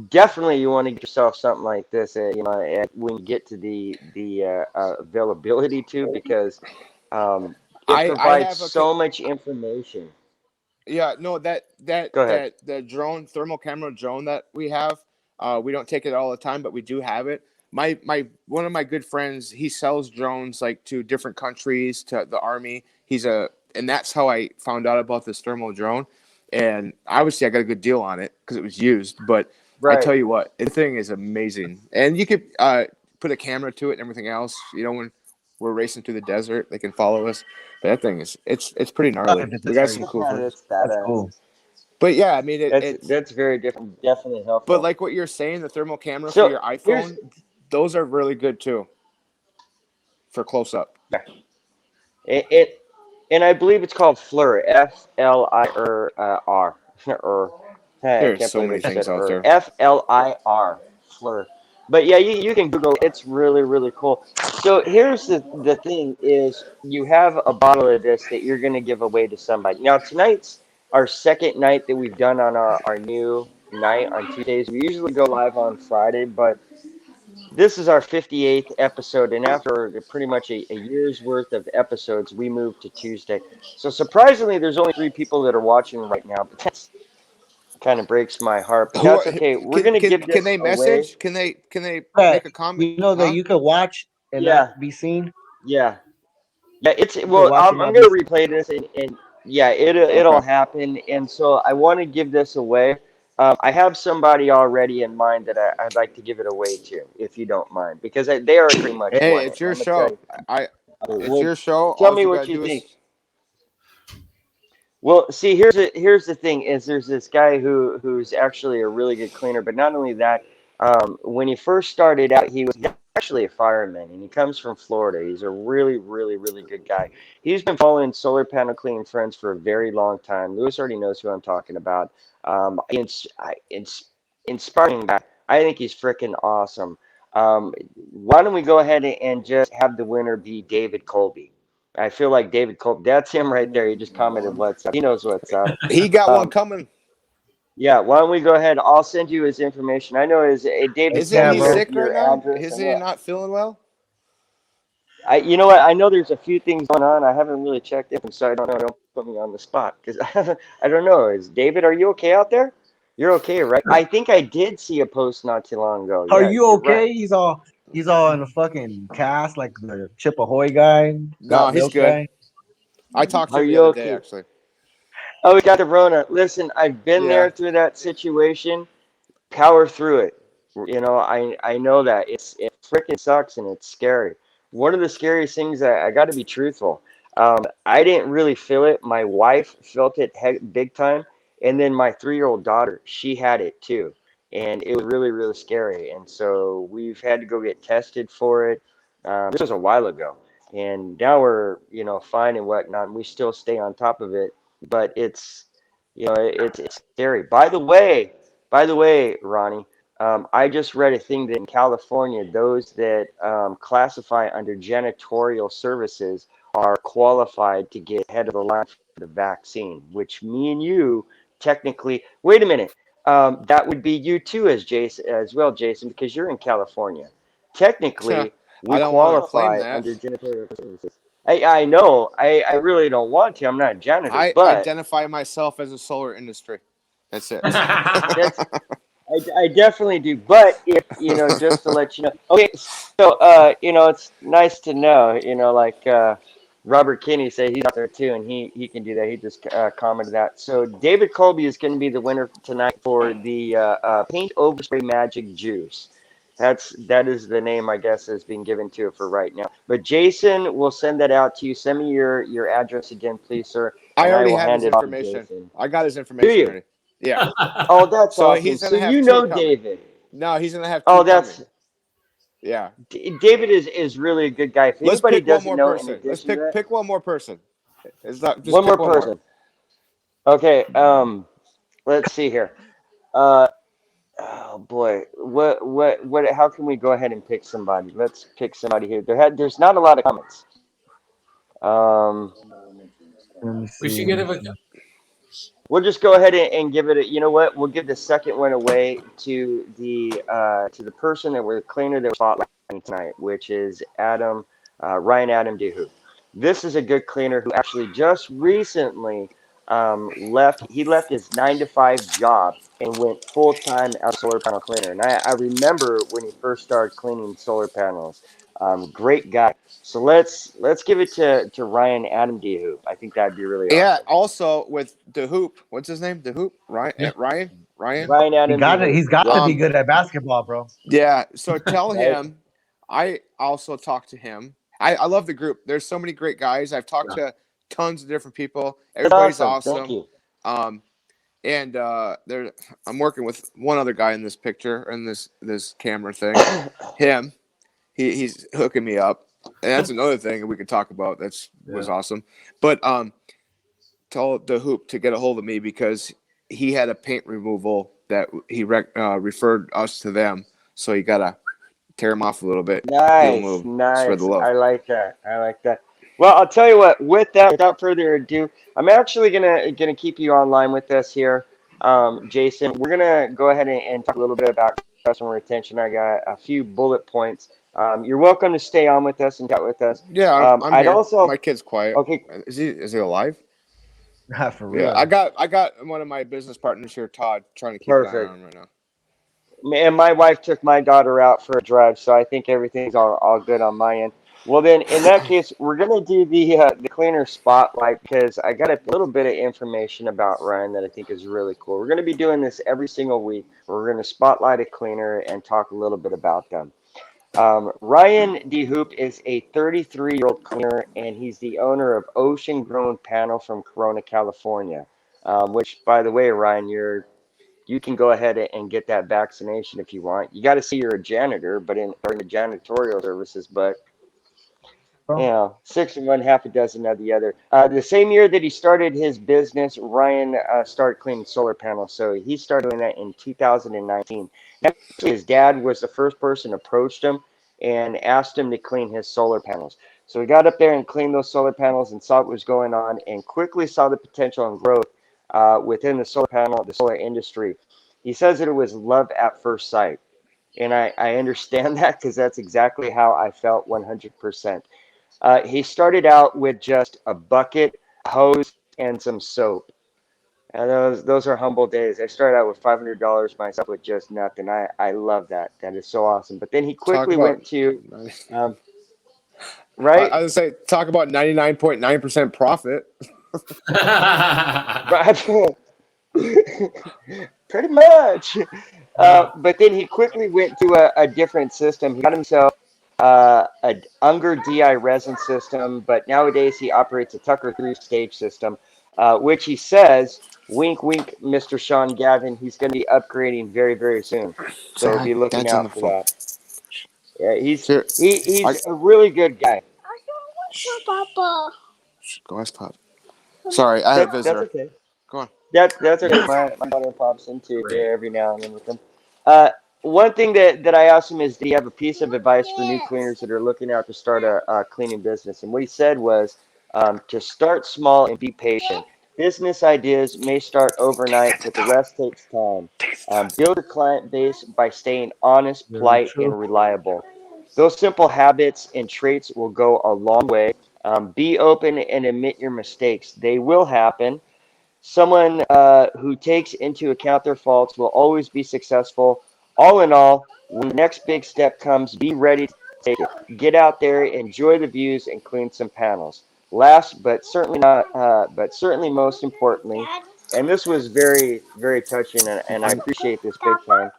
definitely you want to get yourself something like this. When you get to the availability to, because it
I
provides
have
so much information.
yeah, no,
Go ahead.
the drone thermal camera drone that we have, we don't take it all the time, but we do have it. My one of my good friends, he sells drones like to different countries, to the army. And that's how I found out about this thermal drone. And obviously, I got a good deal on it because it was used. But I
Right.
tell you what, the thing is amazing, and you could put a camera to it and everything else. You know, when we're racing through the desert, they can follow us. But that thing is, it's pretty gnarly.
If it's
We
a
got
very
some cool
Yeah,
things.
that's
That's
badass.
cool.
But yeah, I mean it's
That's very different, definitely
but
helpful.
like what you're saying, the thermal camera for
So
your
here's
iPhone, those are really good too for close up.
yeah, it and I believe it's called Fleur, FLIR, or I
There's
can't
so
believe I
many
just said
things out there.
FLIR, Fleur. But yeah, you can Google it. It's really really cool. So here's the thing is you have a bottle of this that you're gonna give away to somebody. Now tonight's our second night that we've done on our new night on Tuesdays. We usually go live on Friday, but this is our 58th episode, and after pretty much a year's worth of episodes, we moved to Tuesday. So surprisingly, there's only 3 people that are watching right now, but that's kind of breaks my heart. But
Who
that's
are,
okay. We're
can
gonna
can
give
can
this
they
away.
message? Can they
But
make a comment?
you know that
Huh?
you could watch and not
Yeah,
be seen.
yeah, yeah. It's
You could
well.
watch and
I'm
not be
gonna
seen.
replay this, and yeah, it'll
Okay.
happen. And so I want to give this away. I have somebody already in mind that I'd like to give it away to, if you don't mind, because they already pretty much
Hey,
won it.
it's
And
your
I'm gonna tell
show.
you.
It's
Well,
your show.
tell
All
me
you
what
gotta
you
do
think.
is
Well, see, here's the thing: is there's this guy who's actually a really good cleaner, but not only that, when he first started out, he was actually a fireman, and he comes from Florida. He's a really, really, really good guy. He's been following solar panel cleaning friends for a very long time. Lewis already knows who I'm talking about. Inspiring guy. I think he's freaking awesome. Why don't we go ahead and just have the winner be David Colby? I feel like David Colby. That's him right there. He just commented what's up. He knows what's up.
he got one
Um,
coming.
yeah, why don't we go ahead? I'll send you his information. I know his David.
Isn't
Send
Yeah,
me
he
bro.
sick right
your
now?
address. I
Isn't he
know.
not feeling well?
You know what? I know there's a few things going on. I haven't really checked it, so I don't know. Don't put me on the spot because I don't know. Is David? Are you okay out there? You're okay, right? I think I did see a post not too long ago.
Are
Yeah,
you
you're right.
okay? He's all in a fucking cast like the Chip Ahoy guy,
No,
got
he's
milk
good.
guy.
I talked to
Are
him the
you
other day
okay?
actually.
Oh, we got the Rona. Listen, I've been
Yeah.
there through that situation. Power through it. I know that it freaking sucks and it's scary. One of the scariest things, I got to be truthful. I didn't really feel it. My wife felt it big time, and then my 3-year-old daughter, she had it too, and it was really really scary. And so we've had to go get tested for it. This was a while ago, and now we're fine and whatnot. And we still stay on top of it, but it's scary. By the way, Ronnie, I just read a thing that in California, those that classify under janitorial services are qualified to get ahead of the line for the vaccine, which me and you technically. Wait a minute, that would be you too, as well, Jason, because you're in California. Technically, we
I don't want to claim
qualify
that.
under janitorial services. I know. I really don't want to. I'm not a janitor,
I
but
identify myself as a solar industry. That's it.
that's I definitely do, but if just to let you know. Okay, so it's nice to know. Like Robert Kinney said, he's out there too, and he can do that. He just commented that. So David Colby is going to be the winner tonight for the Paint Overspray Magic Juice. That is the name I guess that's being given to it for right now. But Jason will send that out to you. Send me your address again, please, sir,
I
and I
already
will
have
hand
his
it off to
information.
Jason.
I got his
Do
information
you?
already. Yeah.
Oh, that's
So
awesome.
he's
So
gonna have
you
two
know
coming.
David.
No, he's gonna have
Oh,
two coming.
that's
Yeah.
David is really a good guy. If
Let's
anybody
pick one
doesn't
more
know, in
person. Let's
addition to
pick
that,
pick one more person. It's not just
one
pick
more
one more.
person. Okay. Let's see here. Uh, oh boy, what? How can we go ahead and pick somebody? Let's pick somebody here. There's not a lot of comments. Um,
Let me
We
see.
should
Let
get
me
him.
see.
we'll just go ahead and give it a. You know what? We'll give the second one away to the person that we're cleaner that we're spotlighting tonight, which is Ryan Adam DeHoop. This is a good cleaner who actually just recently left. He left his 9 to 5 job and went full time as a solar panel cleaner. And I remember when he first started cleaning solar panels. Great guy. So let's give it to Ryan Adam DeHoop. I think that'd be really
Yeah.
awesome.
Also with the hoop. What's his name? The hoop. Ryan.
Yeah.
Ryan. Ryan.
Ryan
He
Adam
got it.
DeHoop.
He's got to
Yep.
be
Um.
good at basketball, bro.
Yeah. So tell
Right.
him. I also talked to him. I love the group. There's so many great guys. I've talked to tons of different people.
That's
Everybody's
awesome. Thank
awesome.
you.
Um. And there, I'm working with one other guy in this picture and this camera thing. Him. He's hooking me up. And that's another thing we could talk about. Was awesome. But tell the hoop to get a hold of me because he had a paint removal that he referred us to them. So you gotta tear him off a little bit. He'll
Nice,
move. Spread the
nice.
love.
I like that. I like that. Well, I'll tell you what. With that, without further ado, I'm actually gonna keep you online with us here, Jason. We're gonna go ahead and talk a little bit about customer retention. I got a few bullet points. You're welcome to stay on with us and chat with us.
Yeah, I'm
I'd
here. My
also
kid's quiet.
okay,
Is he alive?
Not for
Yeah,
real.
I got one of my business partners here, Todd, trying to keep an eye
perfect.
on him right now.
And my wife took my daughter out for a drive, so I think everything's all good on my end. Well, then, in that case, we're gonna do the cleaner spotlight because I got a little bit of information about Ryan that I think is really cool. We're gonna be doing this every single week. We're gonna spotlight a cleaner and talk a little bit about them. Ryan D. Hoop is a 33-year-old cleaner, and he's the owner of Ocean Grown Panel from Corona, California. Which, by the way, Ryan, you can go ahead and get that vaccination if you want. You got to see you're a janitor, but in the janitorial services, but you
Bro.
know, six of one, half a dozen of the other. The same year that he started his business, Ryan started cleaning solar panels. So he started doing that in 2019. Actually, his dad was the first person approached him and asked him to clean his solar panels. So he got up there and cleaned those solar panels and saw what was going on and quickly saw the potential and growth within the solar industry. He says that it was love at first sight. And I understand that because that's exactly how I felt 100%. He started out with just a bucket, a hose, and some soap. And those are humble days. I started out with $500 myself with just nothing. I love that. That is so awesome. But then he
Talk
quickly
about
went to um,
I
right,
I would say talk about 99.9% profit.
right, pretty much. But then he quickly went to a different system. He got himself a Unger DI resin system, but nowadays he operates a Tucker 3-stage system, which he says, wink, wink, Mr. Sean Gavin, he's going to be upgrading very, very soon.
Say
So
hi.
be looking
Dad's on the
out for
phone.
that. Yeah,
Here, I
he's a really good guy.
go ask Pop. Sorry, I had a
That's
visitor.
okay.
Go on.
That's okay. My daughter pops into here every now and then with them. Uh, One thing that I asked him is, do you have a piece of advice for new cleaners that are looking out to start a cleaning business? And what he said was to start small and be patient. Business ideas may start overnight, but the rest takes time. Build a client base by staying honest,
Very
polite,
true.
and reliable. Those simple habits and traits will go a long way. Be open and admit your mistakes. They will happen. Someone who takes into account their faults will always be successful. All in all, when the next big step comes, be ready to take it. Get out there, enjoy the views, and clean some panels. Last, but certainly most importantly, and this was very, very touching, and I appreciate this big time.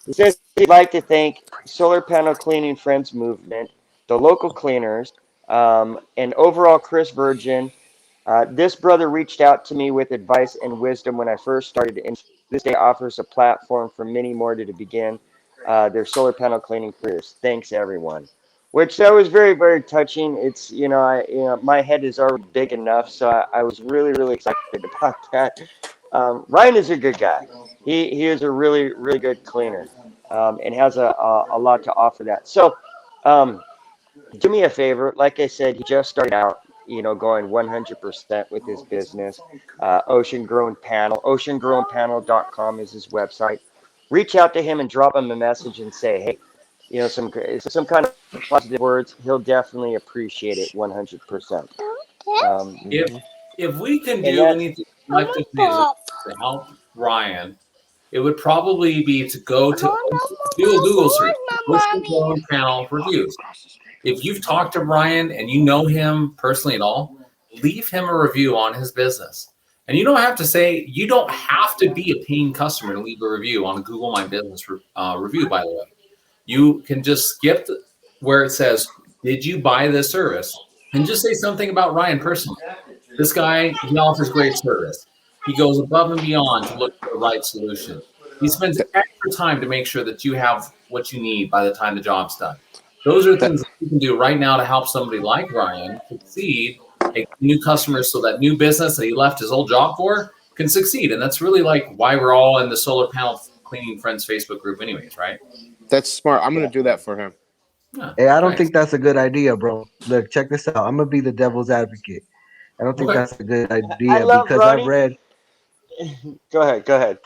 He says he'd like to thank Solar Panel Cleaning Friends Movement, the local cleaners, and overall Chris Virgin. This brother reached out to me with advice and wisdom when I first started, and this day offers a platform for many more to begin their solar panel cleaning careers. Thanks, everyone. which that was very, very touching. It's, my head is already big enough, so I was really, really excited about that. Ryan is a good guy. He is a really, really good cleaner, and has a lot to offer that. So, um, do me a favor. Like I said, he just started out, going 100% with his business. Ocean Grown Panel, oceangrownpanel.com is his website. Reach out to him and drop him a message and say, hey, some kind of positive words. He'll definitely appreciate it 100%.
If
Mhm.
if we can
And
do
that's
anything collectively as a to help Ryan, it would probably be to go to do a Google search, Ocean Growing Panel reviews. If you've talked to Ryan and you know him personally at all, leave him a review on his business. And you don't have to say, you don't have to be a paying customer to leave a review on a Google My Business review, by the way. You can just skip where it says, did you buy this service? And just say something about Ryan personally. This guy, he offers great service. He goes above and beyond to look for the right solution. He spends extra time to make sure that you have what you need by the time the job's done. Those are
That,
things that you can do right now to help somebody like Ryan succeed, and new customers, so that new business that he left his old job for can succeed. And that's really like why we're all in the Solar Panel Cleaning Friends Facebook group, anyways, right?
that's smart. I'm gonna do that for him.
Yeah,
Hey, I don't
nice.
think that's a good idea, bro. Look, check this out. I'm gonna be the devil's advocate. I don't think
Okay.
that's a good
I
idea
love
because I've
Ronnie.
read,
Go ahead, go ahead.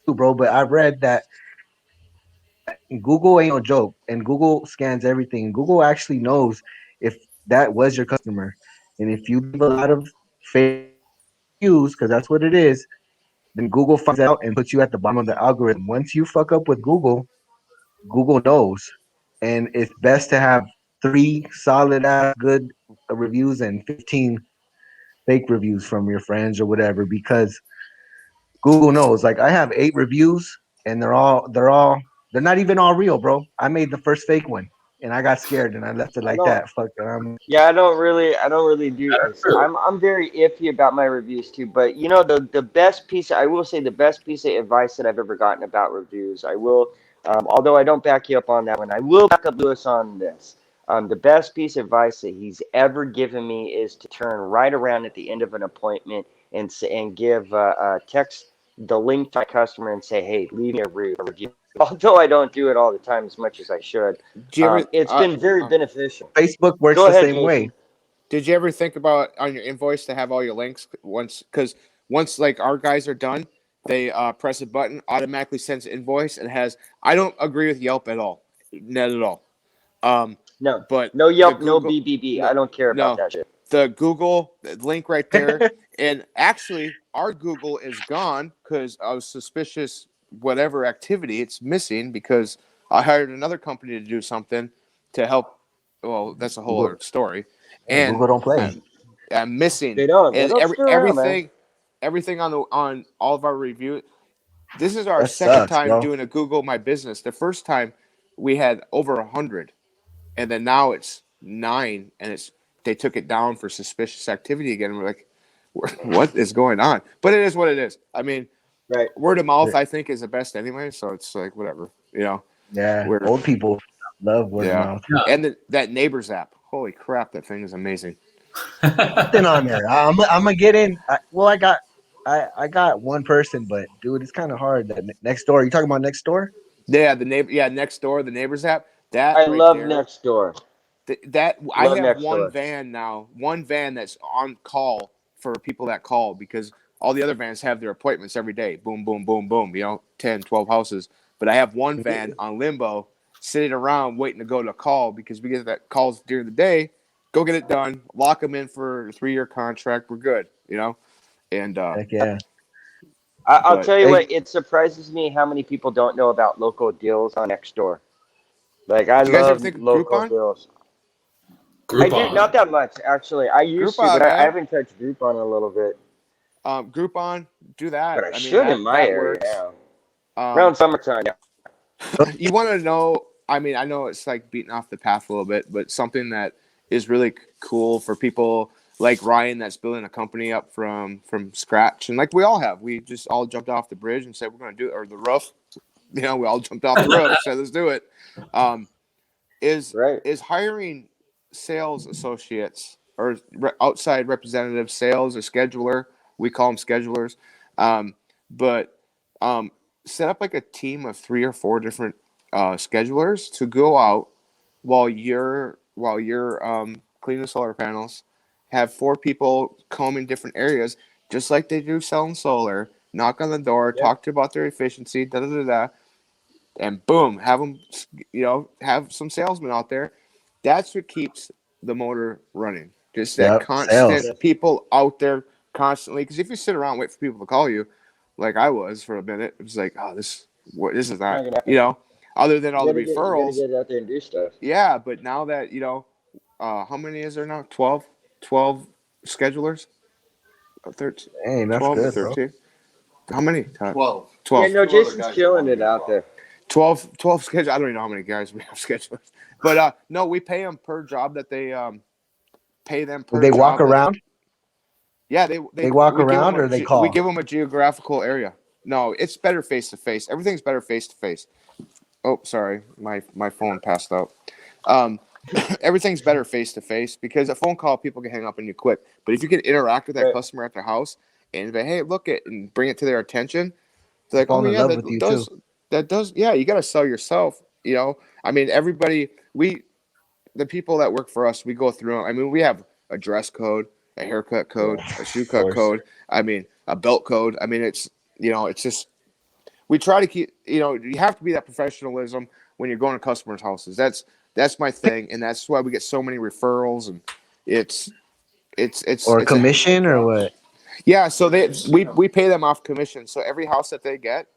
bro, but I've read that Google ain't no joke, and Google scans everything. Google actually knows if that was your customer, and if you leave a lot of fake reviews, because that's what it is, then Google finds out and puts you at the bottom of the algorithm. Once you fuck up with Google, Google knows, and it's best to have 3 solid ass good reviews and 15 fake reviews from your friends or whatever, because Google knows. Like I have 8 reviews, and they're not even all real, bro. I made the first fake one, and I got scared, and I left it
I
like
don't.
that. Fuck it.
Yeah, I don't really do.
That's true.
I'm very iffy about my reviews too. But the best piece, I will say, the best piece of advice that I've ever gotten about reviews, I will, although I don't back you up on that one, I will back up Lewis on this. The best piece of advice that he's ever given me is to turn right around at the end of an appointment and give text the link to my customer and say, hey, leave me a review. Although I don't do it all the time as much as I should,
Do you ever?
it's been very beneficial.
Facebook works
Go
the
ahead,
same
Jason.
way.
Did you ever think about on your invoice to have all your links once? Because once like our guys are done, they press a button, automatically sends an invoice, and has. I don't agree with Yelp at all, not at all. Um,
No,
but
no
the
Yelp, no
Google,
BBB.
no,
I don't care about
no,
that shit.
the Google link right there, and actually our Google is gone because of suspicious whatever activity. It's missing because I hired another company to do something to help. Well, that's a whole
Google,
other story,
yeah,
and
Google don't play.
I'm missing
They don't. They
and
don't screw around, man.
everything on all of our review. This is our
That
second
sucks,
time
bro.
doing a Google My Business. The first time we had over 100, and then now it's 9, and they took it down for suspicious activity again. We're like, what is going on? But it is what it is. I mean,
Right.
word of mouth I think is the best anyway. So it's like whatever,
Yeah,
We're
old people love word of
yeah,
mouth.
and that Neighbors app. Holy crap, that thing is amazing.
Nothing on there. I'm gonna get in. I got one person, but dude, it's kind of hard. That next door. You talking about next door?
Yeah, the neighbor. Yeah, next door, the Neighbors app. That
I
right
love
there.
Nextdoor.
That I
Love
have one
Nextdoor.
van now, one van that's on call for people that call because all the other vans have their appointments every day. Boom, boom, boom, boom, 10, 12 houses. But I have one van on limbo sitting around waiting to go to call because we get that calls during the day. Go get it done, lock them in for a 3-year contract. We're good. And
Heck yeah.
I'll
but
tell you
Hey,
what. It surprises me how many people don't know about local deals on Nextdoor. Like I
do you guys ever
love
think of
local
Groupon?
deals. I do not
Groupon.
that much actually. I used to,
Groupon,
but I
man.
haven't touched Groupon in a little bit.
Groupon, do
But
that.
I
I mean
should in my
that
area
works.
now.
Um,
Around summertime. Yeah.
you want to know? I mean, I know it's like beating off the path a little bit, but something that is really cool for people like Ryan that's building a company up from scratch, and like we all have, we just all jumped off the bridge and said we're going to do it, or the roof. We all jumped off the roof, said let's do it. Um, is
Right.
is hiring sales associates or outside representative sales or scheduler. We call them schedulers. But set up like a team of 3 or 4 different schedulers to go out while you're cleaning the solar panels. Have 4 people combing different areas, just like they do selling solar. Knock on the door,
Yeah.
talk to about their efficiency, da da da da, and boom, have them, have some salesmen out there. That's what keeps the motor running. Just that
Yep, sales.
constant people out there constantly. Because if you sit around and wait for people to call you, like I was for a minute, it was like, oh, this is
Not
not,
gonna happen.
other than all the
You gotta
referrals.
get out there and do stuff.
Yeah, but now that how many is there now? 12 schedulers. 13,
Hey, that's
12 or
good, bro.
13. How many?
12.
12.
Yeah, no,
Two other
Jason's
guys
killing
that
it
wanna
out
get
there.
12 schedulers. I don't even know how many guys we have schedulers. But no, we pay them per job that they pay them per
They
job.
walk around.
Yeah,
They walk
we give
around,
them
or they
we
call.
give them a geographical area. No, it's better face to face. Everything's better face to face. Oh, sorry, my phone passed out. Everything's better face to face because a phone call people can hang up on you quick. But if you can interact with that
Right.
customer at their house and say, hey, look it, and bring it to their attention, they're like,
Fall
oh
in
yeah,
love with you too.
that does. Yeah, you got to sell yourself. I mean, the people that work for us, we go through 'em. I mean, we have a dress code, a haircut code, a shoe cut
course.
code. I mean, a belt code. I mean, it's just, we try to keep, you have to be that professionalism when you're going to customers' houses. That's my thing, and that's why we get so many referrals, and it's
Or
it's
commission or what?
yeah. So we pay them off commission. So every house that they get,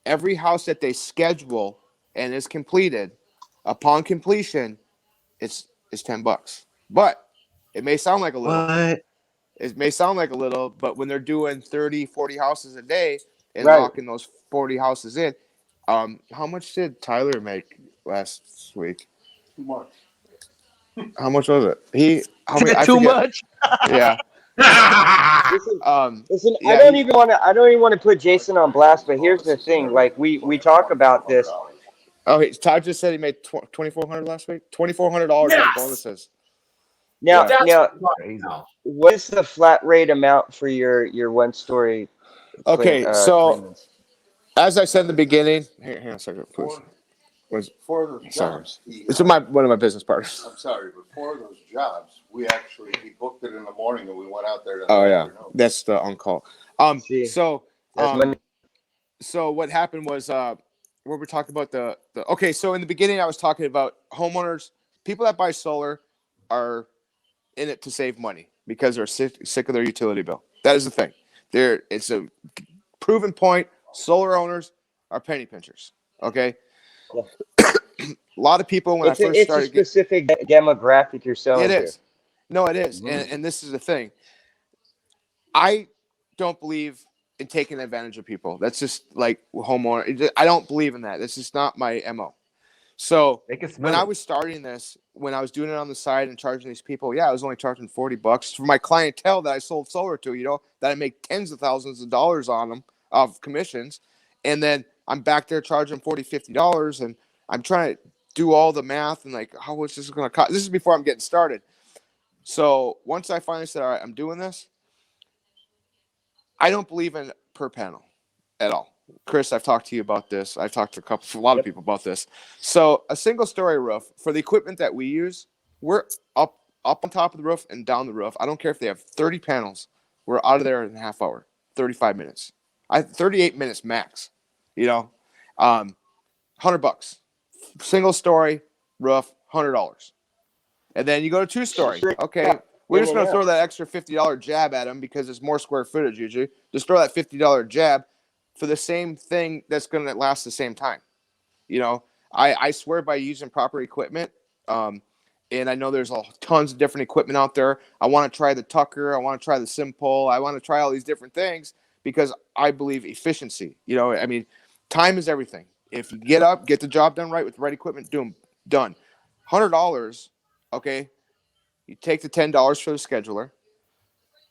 every house that they schedule and is completed, upon completion, it's $10. But it may sound like a little.
What?
It may sound like a little, but when they're doing 30, 40 houses a day and
Right.
locking those 40 houses in, how much did Tyler make last week?
Too much.
How much was it? I
Too
forget.
much.
Yeah.
Listen,
Yeah,
I don't even want to put Jason on blast, but here's the thing. Like we talk about this.
Okay, Todd just said he made $2,400 last week. $2,400 on
Yes!
bonuses.
Now,
Yeah.
now,
Crazy.
what is the flat rate amount for your 1-story?
Okay, so
cleanings?
as I said in the beginning, hang on a second, please.
For those
Sorry.
jobs,
It's one of my business partners.
I'm sorry, but for those jobs, he booked it in the morning and we went out there.
Oh yeah, that's the on call.
See,
So
That's money.
so what happened was where we're talking about the okay. So in the beginning, I was talking about homeowners, people that buy solar are in it to save money because they're sick of their utility bill. That is the thing. It's a proven point. Solar owners are penny pinchers. Okay.
Yeah.
A lot of people when I first
It's a
started,
specific demographic you're selling
it
to.
is. No, it is.
Mhm.
And this is the thing. I don't believe in taking advantage of people. That's just like homeowner. I don't believe in that. That's just not my MO. So
They can
when
smell
I
it.
was starting this, when I was doing it on the side and charging these people, I was only charging $40 for my clientele that I sold solar to, that I make tens of thousands of dollars on them of commissions. And then I'm back there charging $40, $50 and I'm trying to do all the math and like, how much this is going to cost? This is before I'm getting started. So once I finally said, all right, I'm doing this, I don't believe in per panel at all. Chris, I've talked to you about this. I've talked to a lot of people about this. So a single story roof for the equipment that we use, we're up on top of the roof and down the roof. I don't care if they have 30 panels. We're out of there in a half hour, 35 minutes. 38 minutes max, $100. Single story roof, $100. And then you go to 2-story. Okay, we're just going to throw that extra $50 jab at them because it's more square footage usually. Just throw that $50 jab for the same thing that's going to last the same time. I swear by using proper equipment. And I know there's tons of different equipment out there. I want to try the Tucker. I want to try the Simpole. I want to try all these different things because I believe efficiency. I mean, time is everything. If you get up, get the job done right with the right equipment, done. $100, okay, you take the $10 for the scheduler,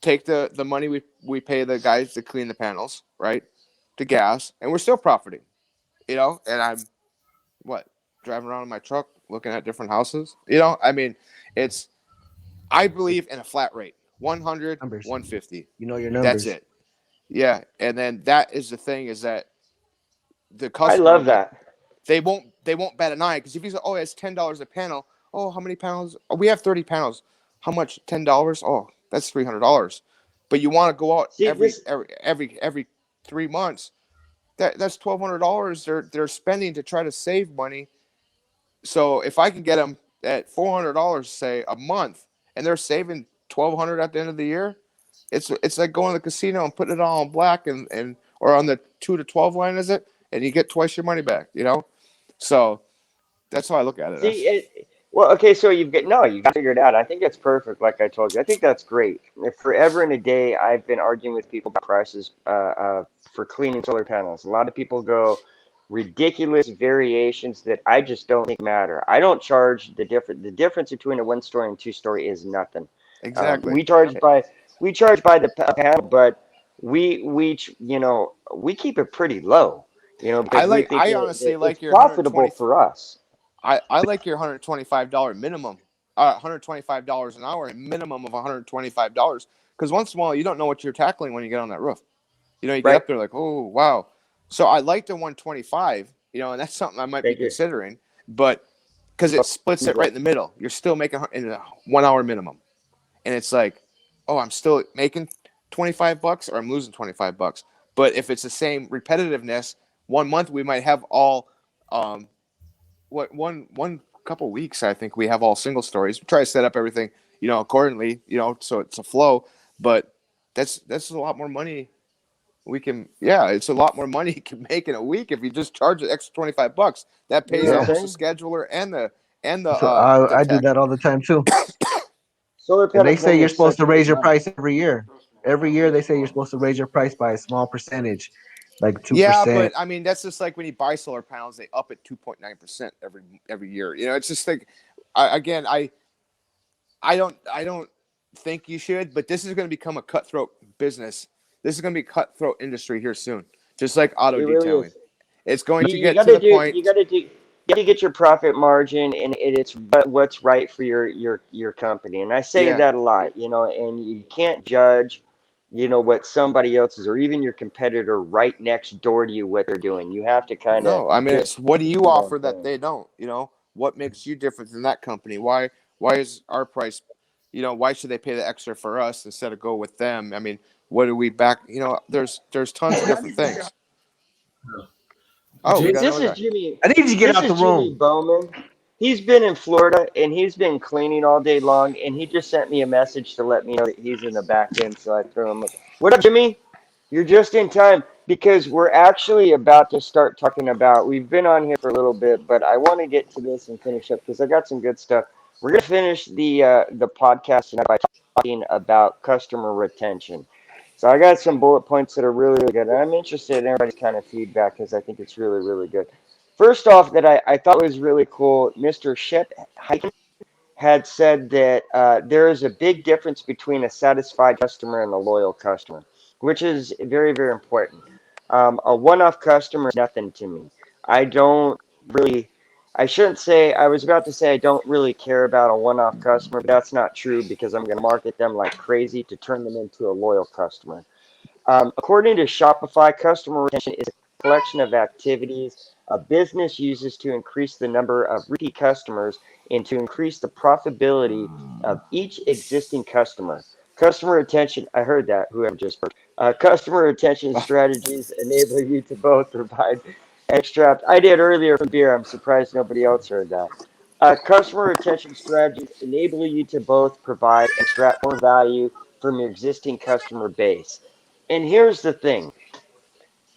take the money we pay the guys to clean the panels, right, the gas, and we're still profiting, and I'm driving around in my truck looking at different houses. You know, I mean, I believe in a flat rate, 100,
Numbers.
150.
You know your
That's
numbers.
it. Yeah, and then that is the thing is that the
I
customer
love that.
they won't bat an eye because if you say, oh, it's $10 a panel. Oh, how many panels? Oh, we have 30 panels. How much? $10. Oh, that's $300. But you want to go out
See,
every
this
3 months. That's $1,200 they're spending to try to save money. So if I can get them at $400, say a month, and they're saving $1,200 at the end of the year, it's like going to the casino and putting it all on black and or on the 2 to 12 line, is it? And you get twice your money back. You know, so that's how I look at it.
See it. Well, okay, so you got figured out. I think it's perfect, like I told you. I think that's great. If forever and a day, I've been arguing with people about prices for cleaning solar panels. A lot of people go ridiculous variations that I just don't think matter. I don't charge the difference. The difference between a 1-story and 2-story is nothing.
Exactly.
We charge by the panel, but we keep it pretty low. Because we think
I honestly
it's
like your
profitable for us.
I like your $125 minimum, $125 an hour, a minimum of $125. Because once in a while, you don't know what you're tackling when you get on that roof. You know, you get
Right.
up there like, oh wow. So I like the 125. You know, and that's something I might be
Thank you.
considering. But because it splits it right in the middle, you're still making in a 1 hour minimum, and it's like, oh, I'm still making $25 or I'm losing $25. But if it's the same repetitiveness, 1 month we might have all one couple weeks I think we have all single stories. We try to set up everything, you know, accordingly, you know, so it's a flow. But that's a lot more money it's a lot more money you can make in a week if you just charge an extra $25. That
You know
pays
what I'm
almost
saying?
the scheduler and the
So
the
I do
tech.
that all the time too.
Solar
And
panel
they say
cleaning
you're
is
supposed
such
to
a good
raise your
money.
price every year. Every year they say you're supposed to raise your price by a small percentage, like
Yeah,
2%.
but I mean that's just like when you buy solar panels, they up at 2.9% every year. You know, it's just like I don't think you should, but this is going to become a cutthroat business. This is going to be a cutthroat industry here soon, just like auto
It really
detailing.
is.
It's going
You,
to
you
get to
gotta
the
do
point.
you gotta do you gotta get your profit margin, and it's what's right for your company. And I say
Yeah,
that a lot, and you can't judge, what somebody else's or even your competitor right next door to you what they're doing. You have to kind of
no, I mean
get,
it's what do you
you know what
offer
I'm
that
saying?
they don't? You know, what makes you different than that company? Why is our price? You know, why should they pay the extra for us instead of go with them? I mean, what do we back? You know, there's tons of different things. Oh, we got
Jason,
This
another
is
guy.
Jimmy.
I need you to get
This
out
is
the
Jimmy
room.
Bowman. He's been in Florida and he's been cleaning all day long, and he just sent me a message to let me know that he's in the back end. So I threw him. What up, Jimmy? You're just in time because we're actually about to start talking about. We've been on here for a little bit, but I want to get to this and finish up because I got some good stuff. We're gonna finish the podcast tonight by talking about customer retention. So I got some bullet points that are really, really good, and I'm interested in everybody's kind of feedback because I think it's really, really good. First off, that I thought was really cool, Mr. Shep Hyken had said that there is a big difference between a satisfied customer and a loyal customer, which is very, very important. A one-off customer is nothing to me. I don't really, I shouldn't say, I was about to say I don't really care about a one-off customer, but that's not true because I'm going to market them like crazy to turn them into a loyal customer. According to Shopify, customer retention is a collection of activities a business uses to increase the number of repeat customers and to increase the profitability of each existing customer. Customer retention, I heard that, whoever just heard. Customer retention strategies enable you to both provide extract. I did earlier from beer. I'm surprised nobody else heard that. Customer retention strategies enable you to both provide and extract more value from your existing customer base. And here's the thing.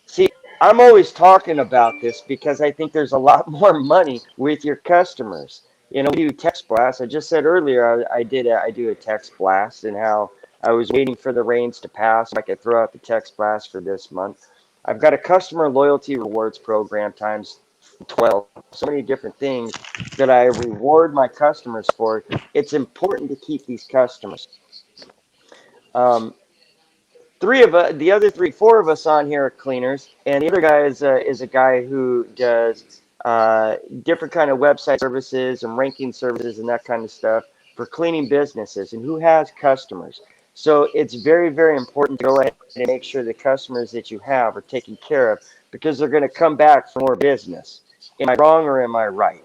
See, I'm always talking about this because I think there's a lot more money with your customers. We do text blasts. I just said earlier I do a text blast, and how I was waiting for the rains to pass so I could throw out the text blast for this month. I've got a customer loyalty rewards program times 12. So many different things that I reward my customers for. It's important to keep these customers. Um, Three of us, four of us on here are cleaners, and the other guy is a guy who does different kind of website services and ranking services and that kind of stuff for cleaning businesses and who has customers. So it's very, very important to go ahead and make sure the customers that you have are taken care of because they're going to come back for more business. Am I wrong or am I right?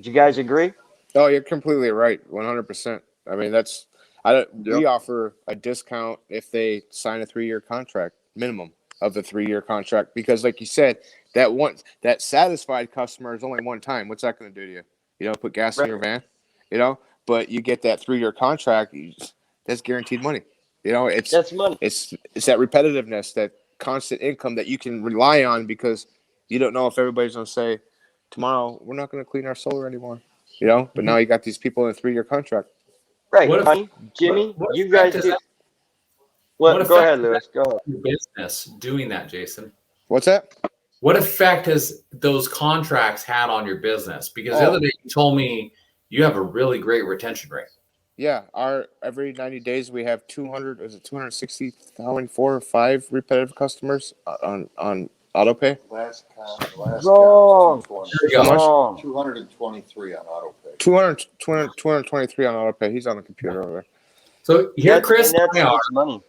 Do you guys agree?
Oh, you're completely right, 100%. I mean, that's I don't,
Yep.
we offer a discount if they sign a 3-year contract, minimum of the 3-year contract, because like you said, that satisfied customer is only one time. What's that going to do to you? You know, put gas in
Right.
your van, you know, but you get that 3-year contract, that's guaranteed money. You know,
That's money.
it's that repetitiveness, that constant income that you can rely on because you don't know if everybody's going to say tomorrow we're not going to clean our solar anymore. You know, but now you got these people in a 3-year contract.
Right.
What if
Honey, Jimmy,
what
you
effect
guys
is
do.
that? What
Go
effect
ahead,
is that
Lewis. Go ahead.
on your business doing that, Jason?
What's that?
What effect has those contracts had on your business? Because the
Oh,
other day you told me you have a really great retention rate.
yeah. Our every 90 days we have 200. Is it 260? How many 4 or 5 repetitive customers on auto pay?
Last count was
Wrong.
220.
There you
How
go.
much?
Wrong.
223 on auto pay.
223 on auto pay. He's on the computer over there.
So here Chris and I are
That's money.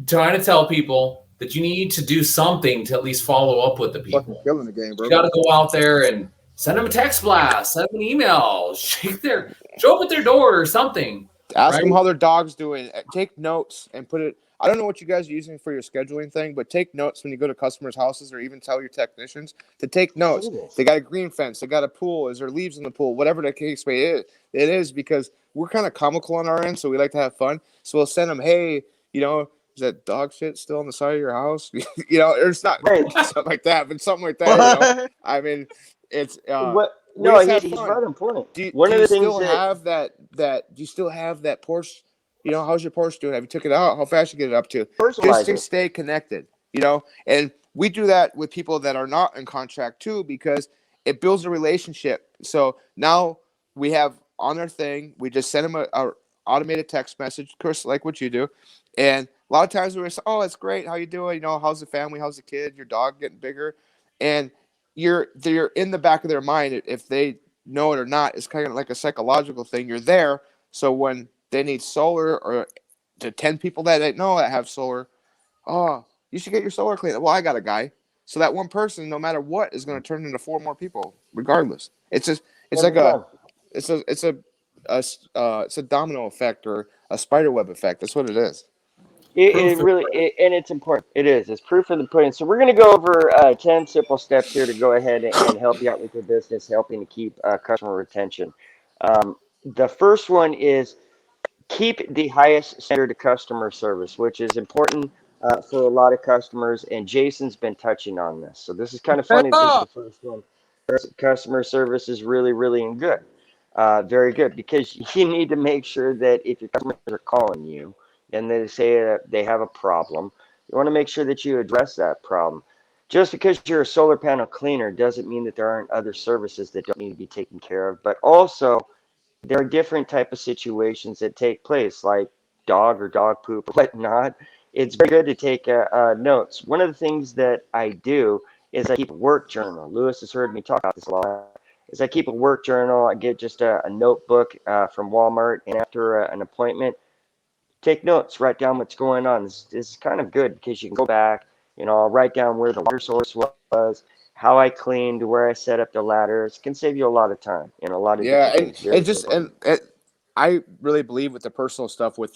trying to tell people that you need to do something to at least follow up with the
Fucking
people.
killing the game, bro.
You got to go out there and send them a text blast, send them an email, show up at their door or something.
Ask
right?
them how their dog's doing. Take notes and put it. I don't know what you guys are using for your scheduling thing, but take notes when you go to customers' houses, or even tell your technicians to take notes. They got a green fence. They got a pool. Is there leaves in the pool? Whatever the case may is, it is, because we're kind of comical on our end, so we like to have fun. So we'll send them, hey, you know, is that dog shit still on the side of your house? You know, it's not
Right.
something like that, but something like that. You know, I mean, it's
What?
we
No,
just have
he's
fun.
right on point.
Do
One of
you
the things
still
that
have that do you still have that Porsche? You know, how's your Porsche doing? Have you took it out? How fast you get it up to? Just
personalize
to
it.
stay connected, you know? And we do that with people that are not in contract too, because it builds a relationship. So now we have on our thing, we just send them a automated text message, Chris, like what you do. And a lot of times we're say, oh, it's great. How you doing? You know, how's the family? How's the kid? Your dog getting bigger? And they're in the back of their mind, if they know it or not. It's kind of like a psychological thing. You're there, so when they need solar, or to 10 people that they know that have solar, oh, you should get your solar cleaned. Well, I got a guy. So that one person, no matter what, is going to turn into 4 more people, regardless. It's just, it's
Every
like a,
time.
it's a domino effect, or a spider web effect. That's what it is.
It really, and it's important. It is. It's proof of the pudding. So we're going to go over 10 simple steps here to go ahead and help you out with your business, helping to keep customer retention. The first one is keep the highest standard of customer service, which is important for a lot of customers. And Jason's been touching on this. So this is kind of funny. This is the first one. Customer service is really, really good. Very good, because you need to make sure that if your customers are calling you and they say that they have a problem, you want to make sure that you address that problem. Just because you're a solar panel cleaner doesn't mean that there aren't other services that don't need to be taken care of. But also, there are different type of situations that take place, like dog or dog poop or whatnot. It's very good to take notes. One of the things that I do is I keep a work journal. Lewis has heard me talk about this a lot. Is I keep a work journal. I get just a notebook from Walmart, and after an appointment, take notes, write down what's going on. This is kind of good because you can go back. You know, I'll write down where the water source was, how I cleaned, where I set up the ladders. It can save you a lot of time and a lot of
Yeah,
different
and
things. Very,
it just
very
I really believe with the personal stuff with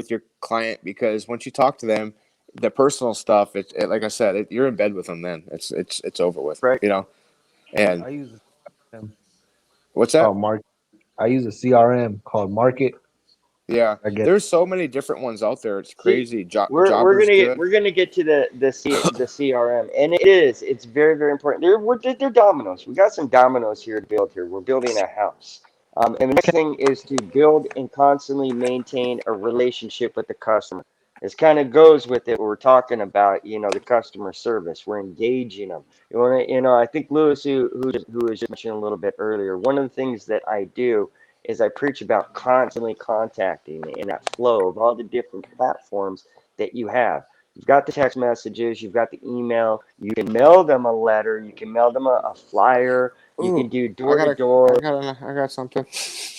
your client, because once you talk to them, the personal stuff, like I said, you're in bed with them. Then it's over with,
right.
you know. And
I use a CRM
what's that?
called Market. I use a CRM called Market.
Yeah,
I get
there's so many different ones out there. It's
See,
crazy.
we're
Jobber's
gonna get
good.
we're gonna get to the CRM, and it's very, very important. They're dominoes. We got some dominoes here to build here. We're building a house. And the next thing is to build and constantly maintain a relationship with the customer. This kind of goes with it. We're talking about, the customer service. We're engaging them. I think Lewis, who was just mentioning a little bit earlier, one of the things that I do is I preach about constantly contacting in that flow of all the different platforms that you have. You've got the text messages, you've got the email. You can mail them a letter, you can mail them a flyer, you can
Ooh,
do door to door.
I got something.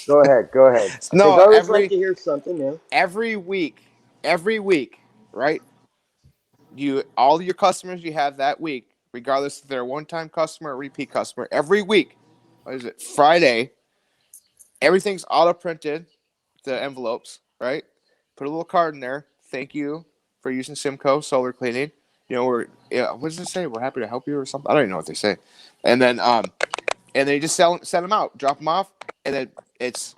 Go ahead, go ahead. Because
No,
I always like to hear something new.
every week, right? All your customers you have that week, regardless if they're a one-time customer or repeat customer, every week, what is it? Friday, everything's auto printed, the envelopes, right? Put a little card in there. Thank you for using Cimco solar cleaning. What does it say? We're happy to help you or something. I don't even know what they say. And then they just send them out, drop them off, and then it's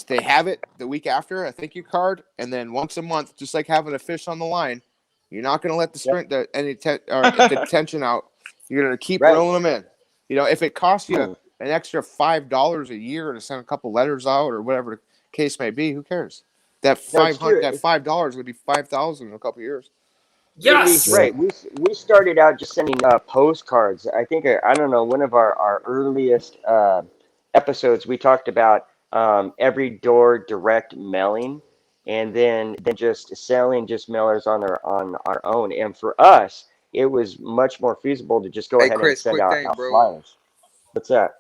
they have it the week after a thank you card, and then once a month, just like having a fish on the line, you're not going to let the tension out. You're going to keep
Right.
rolling them in. If it costs you
Hmm.
an extra $5 a year to send a couple letters out or whatever the case may be, who cares? That
No, it's true.
$5 would be 5,000 in a couple of years.
He's
Yes.
right. We started out just sending postcards. I think I don't know, one of our earliest episodes we talked about every door direct mailing, and then just selling just mailers on our own. And for us, it was much more feasible to just go
Hey
ahead and
Chris,
send
quick
out,
thing, bro.
flyers. What's that?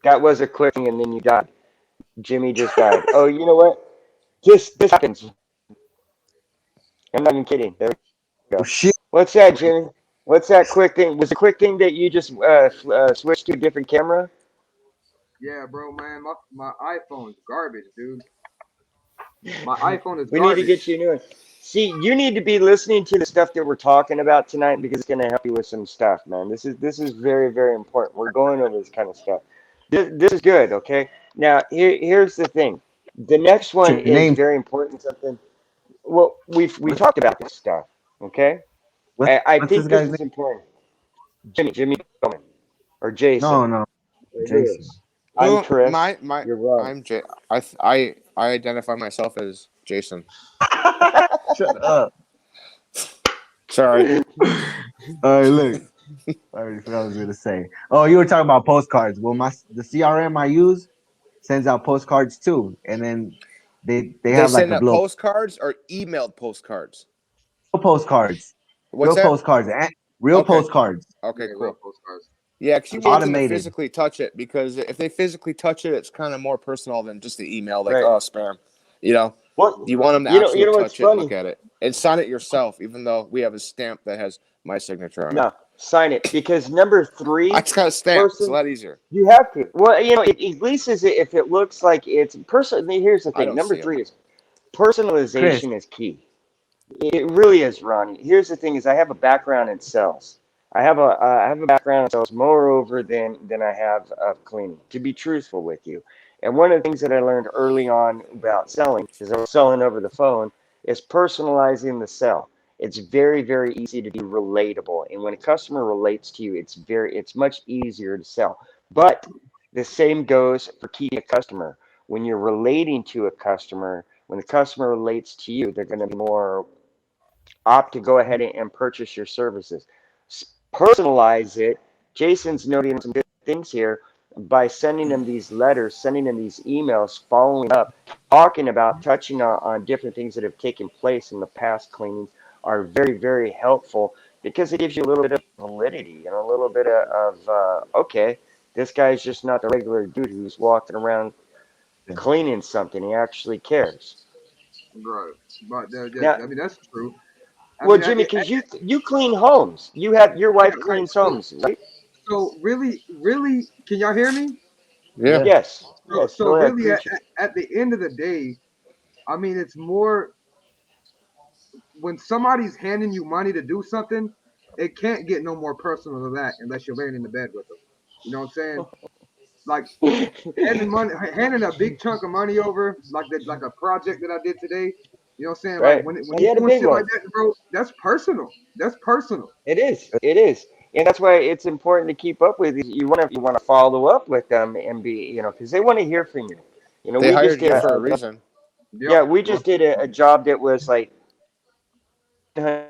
That was a quick thing, and then you died. Jimmy just died. Oh, you know what? This happens. I'm not even kidding. There we
Oh
go.
shit!
What's that, Jimmy? What's that quick thing? Was the quick thing that you just switched to a different camera?
Yeah, bro, man, my iPhone's garbage, dude. My iPhone is
We need to get you a
garbage.
new one. See, you need to be listening to the stuff that we're talking about tonight because it's going to help you with some stuff, man. This is very, very important. We're going over this kind of stuff. This is good, okay? Now, here's the thing. The next
What's
one
your
is
name?
very important. Something. Well, we talked about this stuff, okay? I
What's this
think this
guy's name?
is important. Jimmy Bowman or Jason.
No, no,
Who
Jason.
is? I'm
Who
Chris.
my
You're wrong.
I'm Jay. I identify myself as Jason.
Shut up.
Sorry.
All right, look. I already forgot what I was gonna say. Oh, you were talking about postcards. Well, the CRM I use sends out postcards too, and then they
They
have like
send
a
out
blow
postcards or emailed postcards.
postcards,
What's that?
and real
Okay.
postcards,
Okay,
Yeah, real
cool.
postcards.
Yeah, because you want them to
automated.
physically touch it, because if they physically touch it, it's kind of more personal than just the email, like,
Right.
oh, spam. You know,
Well,
you want them to
you
actually
know what's
touch it and look
funny?
at it and sign it yourself, even though we have a stamp that has my signature on it.
No, sign it because number
I
three
just got a stamp. It's a
person
lot easier.
you have to. Well, at least if it looks like it's person. Here's the
I
thing.
don't
Number
see them.
three is
Chris,
personalization is key. It really is, Ronnie. Here's the thing: is I have a background in sales. I have a background in sales moreover than I have of cleaning. To be truthful with you, and one of the things that I learned early on about selling, because I was selling over the phone, is personalizing the sell. It's very very easy to be relatable, and when a customer relates to you, it's much easier to sell. But the same goes for keeping a customer. When you're relating to a customer, when the customer relates to you, they're going to be more opt to go ahead and purchase your services. Personalize it. Jason's noting some good things here by sending them these letters, sending them these emails, following up, talking about, touching on different things that have taken place in the past cleanings are very, very helpful because it gives you a little bit of validity and a little bit okay, this guy's just not the regular dude who's walking around cleaning something. He actually cares.
Right. But
Now,
I mean, that's true. I
well,
mean,
Jimmy, because you clean homes. You have your
yeah,
wife
right.
cleans homes, right?
So really, can y'all hear me?
Yeah.
yeah,
Yes.
So,
Yes.
so
Go ahead,
really,
preach it.
at the end of the day, I mean, it's more when somebody's handing you money to do something, it can't get no more personal than that unless you're laying in the bed with them. You know what I'm saying? Like handing a big chunk of money over, like a project that I did today. You know what I'm saying? Like
Right.
when
He
you're
had a
doing
big
shit
one.
like that, bro, that's personal. That's personal.
It is. It is. And that's why it's important to keep up with. You want to follow up with them and be because they want to hear from you.
They
We just
hired
did
you
yeah.
for a
a
reason.
yeah,
Yep.
we just did a job that was like a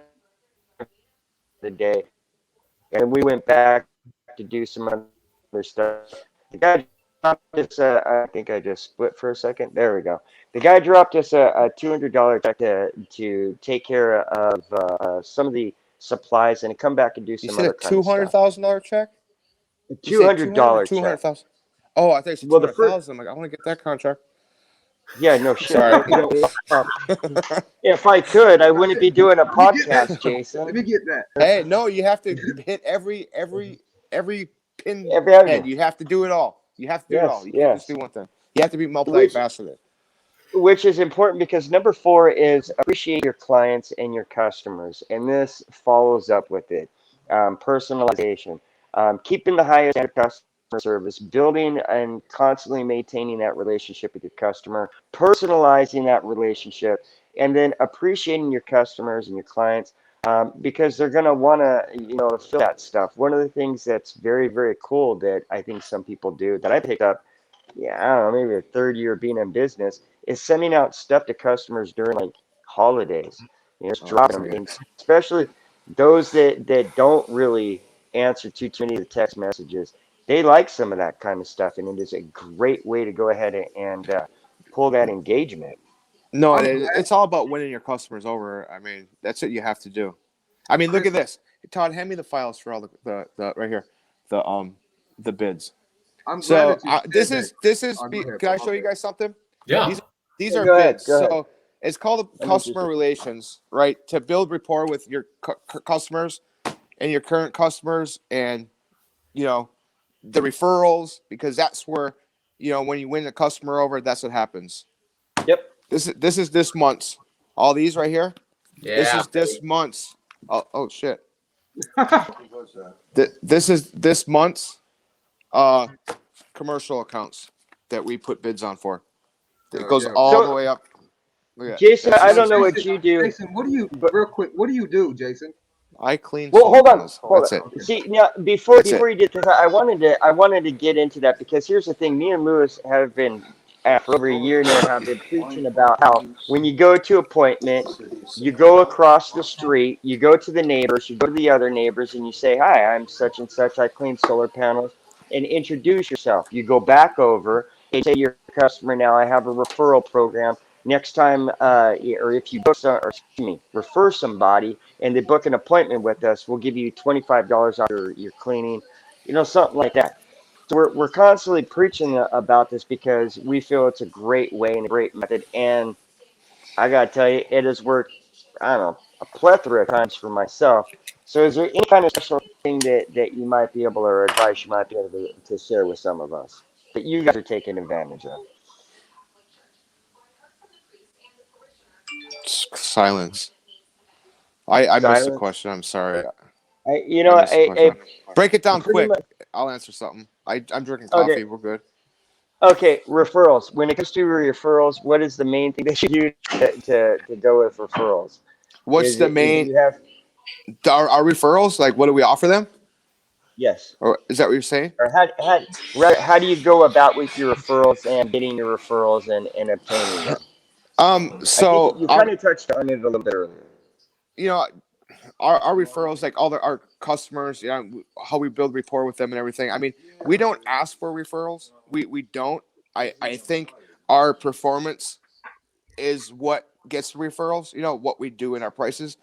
day, and we went back to do some other stuff. The guy I think I just split for a second. There we go. The guy dropped us a $200 check to take care of some of the supplies and to come back and do
You
some
said a
other kind of stuff.
$200,000 check?
A
You say 200 or
$200 check.
200,000? Oh, I thought you said
Well, the first,
200,000. I'm like, I want to get that contract.
yeah, no shit.
Sorry.
If I could, I wouldn't be doing a
Let me get that.
podcast, Jason.
Let me get that.
Hey, no, you have to hit every pin
Every
head.
avenue.
You have to do it all. You have to do it all.
Yes,
You can't just
yes.
do one thing. You have to be
Which
multifaceted.
which is important because number 4 is appreciate your clients and your customers, and this follows up with it. Personalization, keeping the highest standard customer service, building and constantly maintaining that relationship with your customer, personalizing that relationship, and then appreciating your customers and your clients because they're going to want to, feel that stuff. One of the things that's very, very cool that I think some people do that I picked up, yeah, I don't know, maybe a third year being in business, is sending out stuff to customers during like holidays. Just
Oh, that's
dropping them,
good.
and especially those that don't really answer too many of the text messages. They like some of that kind of stuff, and it is a great way to go ahead and pull that engagement.
No,
I'm glad.
it's all about winning your customers over. I mean, that's what you have to do. I mean, look
Chris,
at this. Todd, hand me the files for all the right here, the bids.
I'm glad
So
that you
this
said
is
that.
this is.
Oh, go ahead,
Can
bro.
I
My
show you
bad.
guys something?
Yeah.
These
Yeah,
are
go ahead,
bids.
go ahead.
So it's called
I'm
customer
interested.
relations, right? To build rapport with your customers and your current customers, and you know the referrals, because that's where when you win a customer over, that's what happens.
Yep.
This is this month's. All these right here. This
Yeah.
is this month's. Oh shit.
What's that?
This is this month's uh commercial accounts that we put bids on for. It
Hell
goes
yeah,
all
bro.
the
So,
way up. Look at
Jason,
that's
I
this
don't
is
know
month.
what
Jason,
you do,
Jason, what do you
but
real quick? What do you do, Jason?
I clean
well,
solar
hold on,
panels.
hold
That's it.
on. See, now before
That's it.
you did, because I wanted to get into that because here's the thing. Me and Lewis have been for over a year now have been preaching about how when you go to appointment, you go across the street, you go to the neighbors, you go to the other neighbors, and you say, "Hi, I'm such and such. I clean solar panels," and introduce yourself. You go back over and say you're a customer now. I have a referral program. Next time, or if you book or excuse me, refer somebody and they book an appointment with us, we'll give you $25 off your cleaning, something like that. So we're constantly preaching about this because we feel it's a great way and a great method. And I got to tell you, it has worked, I don't know, a plethora of times for myself. So is there any kind of special thing that you might be able or advice you might be able to share with some of us that you guys are taking advantage of?
Silence. I missed the
Silence?
question. I'm sorry.
I, you
I
know,
missed the question. Break it down
pretty
quick.
much,
I'll answer something. I'm drinking
okay.
coffee. We're good.
Okay, referrals. When it comes to referrals, what is the main thing that you do to go with referrals?
What's the
Is it
main
you have
our referrals? Like, what do we offer them?
yes,
Or is that what you're saying?
or how do you go about with your referrals and getting your referrals and obtaining them? I think
So
you kind of touched on it a little bit earlier.
you know, our referrals, like our customers, how we build rapport with them and everything. I mean, we don't ask for referrals. We don't. I think our performance is what gets the referrals. What we do in our prices,